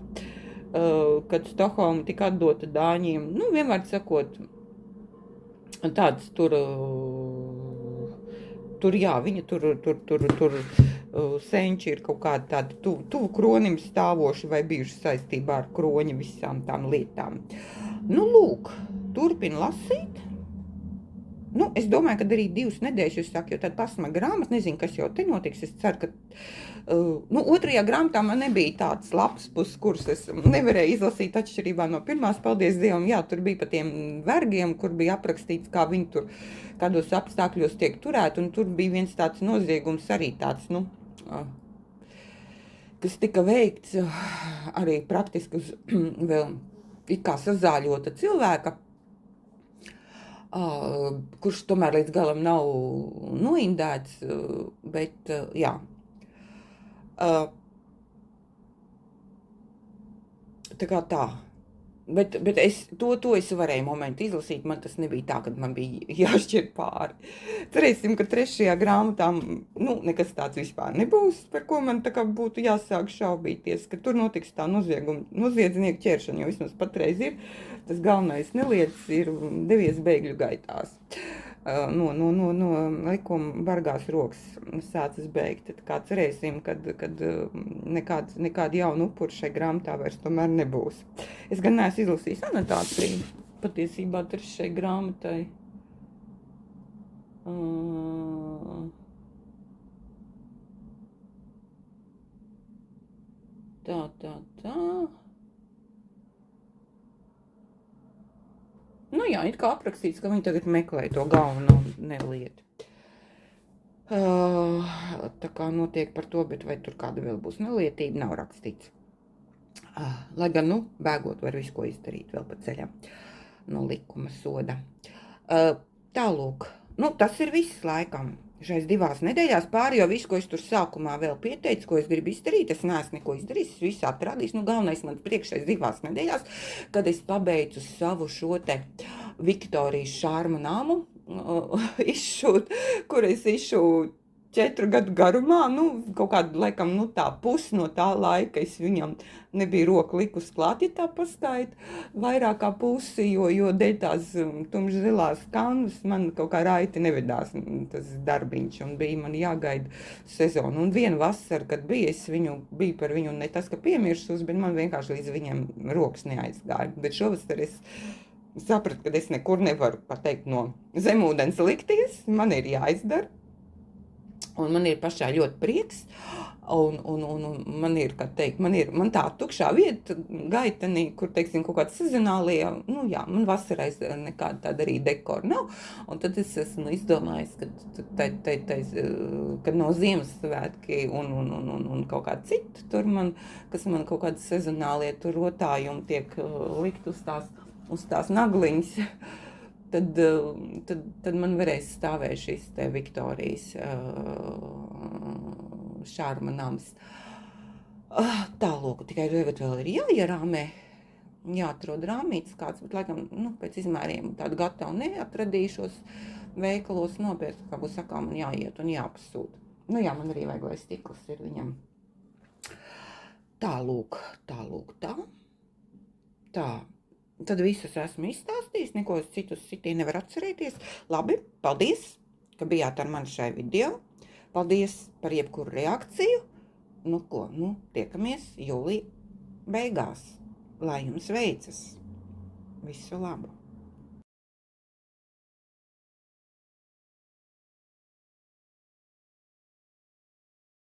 kad Stokholma tika atdota Dāņiem. Nu, vienmēr sakot, tāds tur jā, viņa tur senči ir kaut kādi tādi tuvu kronim stāvoši vai bijuši saistībā ar kroņa visām tām lietām. Nu, lūk, turpinu lasīt. Nu, es domāju, ka arī 2 nedēļas jūs saka, jo tad pasma grāmata, nezinu, kas jau te notiks. Es ceru, ka otrajā grāmatā man nebija tāds labs puses, kurus es nevarēju izlasīt atšķirībā no pirmās, paldies Dievam. Jā, tur bija pa tiem vergiem, kur bija aprakstīts, kā viņi tur kādos apstākļos tiek turēti, un tur bija viens tāds noziegums arī tāds, nu, kas tika veikts arī praktiski uz vēl it kā sazāļota cilvēka, kurš tomēr līdz galam nav noindēts, bet jā. Tā kā tā. Bet es to es varēju momentu izlasīt, man tas nebija tā, kad man bija jāšķir pāri. Cerēsim, ka trešajā grāmatā, nu, nekas tāds vispār nebūs, par ko man tā kā būtu jāsāk šaubīties, ka tur notiks tā noziedznieku ķeršana, jo vismaz patreiz ir, tas galvenais nelietis ir devies bēgļu gaitās. No likuma bargās rokas sācis beigt. Tad kā cerēsim, kad nekāda jauna upura šai grāmatā vairs tomēr nebūs. Es gan neesmu izlasījis anotāciju, patiesībā šai grāmatai. Tā. Nu jā, it kā aprakstīts, ka viņi tagad meklē to galveno nelietu. Tā kā notiek par to, bet vai tur kāda vēl būs nelietība, nav rakstīts. Lai gan, nu, bēgot var visu ko izdarīt vēl pa ceļam no likuma soda. Tālūk, nu, tas ir viss laikam. Šais 2 nedēļās pāri, jo visu, ko es tur sākumā vēl pieteicu, ko es gribu izdarīt, es neesmu neko izdarījis, es visu atradīju. Nu, galvenais man priekšais 2 nedēļās, kad es pabeidzu savu šo te Viktorijas šārma namu izšūt, kur es izšūtu 4 gadu garumā, nu, kaut kādu, laikam, nu, tā pusi no tā laika es viņam nebija roku likus klāt, ja tā paskaita, vairāk kā pusi, jo dēļ tās tumši zilās kanvas man kaut kā raiti nevedās tas darbiņš, un bija man jāgaida sezonu. Un viena vasara, kad bija, es biju par viņu ne tas, ka piemirsus, bet man vienkārši līdz viņiem rokas neaizgāja. Bet šovasar es sapratu, ka es nekur nevaru pateikt no zemūdens likties, man ir jāizdara. Un man ir pašā ļoti prieks. Un man ir, kā teikt, man tā tukšā vieta gaitenī, kur, teiksim, kaut kāds sezonālie, nu jā, man vasarais nekāda tāda arī dekora nav. Un tad es esmu izdomājis, kad no Ziemassvētki un kaut kā citu tur kas man kaut kādi sezonālie tur rotājumi tiek likt uz tās nagliņas. Tad man varēs stāvēt šis te Viktorijas šārma nams. Tālūk, tikai tagad vēl ir jāierāmē, jāatrod rāmītis kāds, bet laikam, pēc izmēriem tādu gatavu neatradīšos veikalos nopērkt, kā būs sakām, un jāiet un jāpasūta. Jā, man arī vajag, lai stikls ir viņam. Tālūk, tā. Tad visus esmu izstāstījis, neko citus citī nevar atcerēties. Labi, paldies, ka bijāt ar mani šai video. Paldies par jebkuru reakciju. Tiekamies jūlija beigās. Lai jums veicas. Visu labu!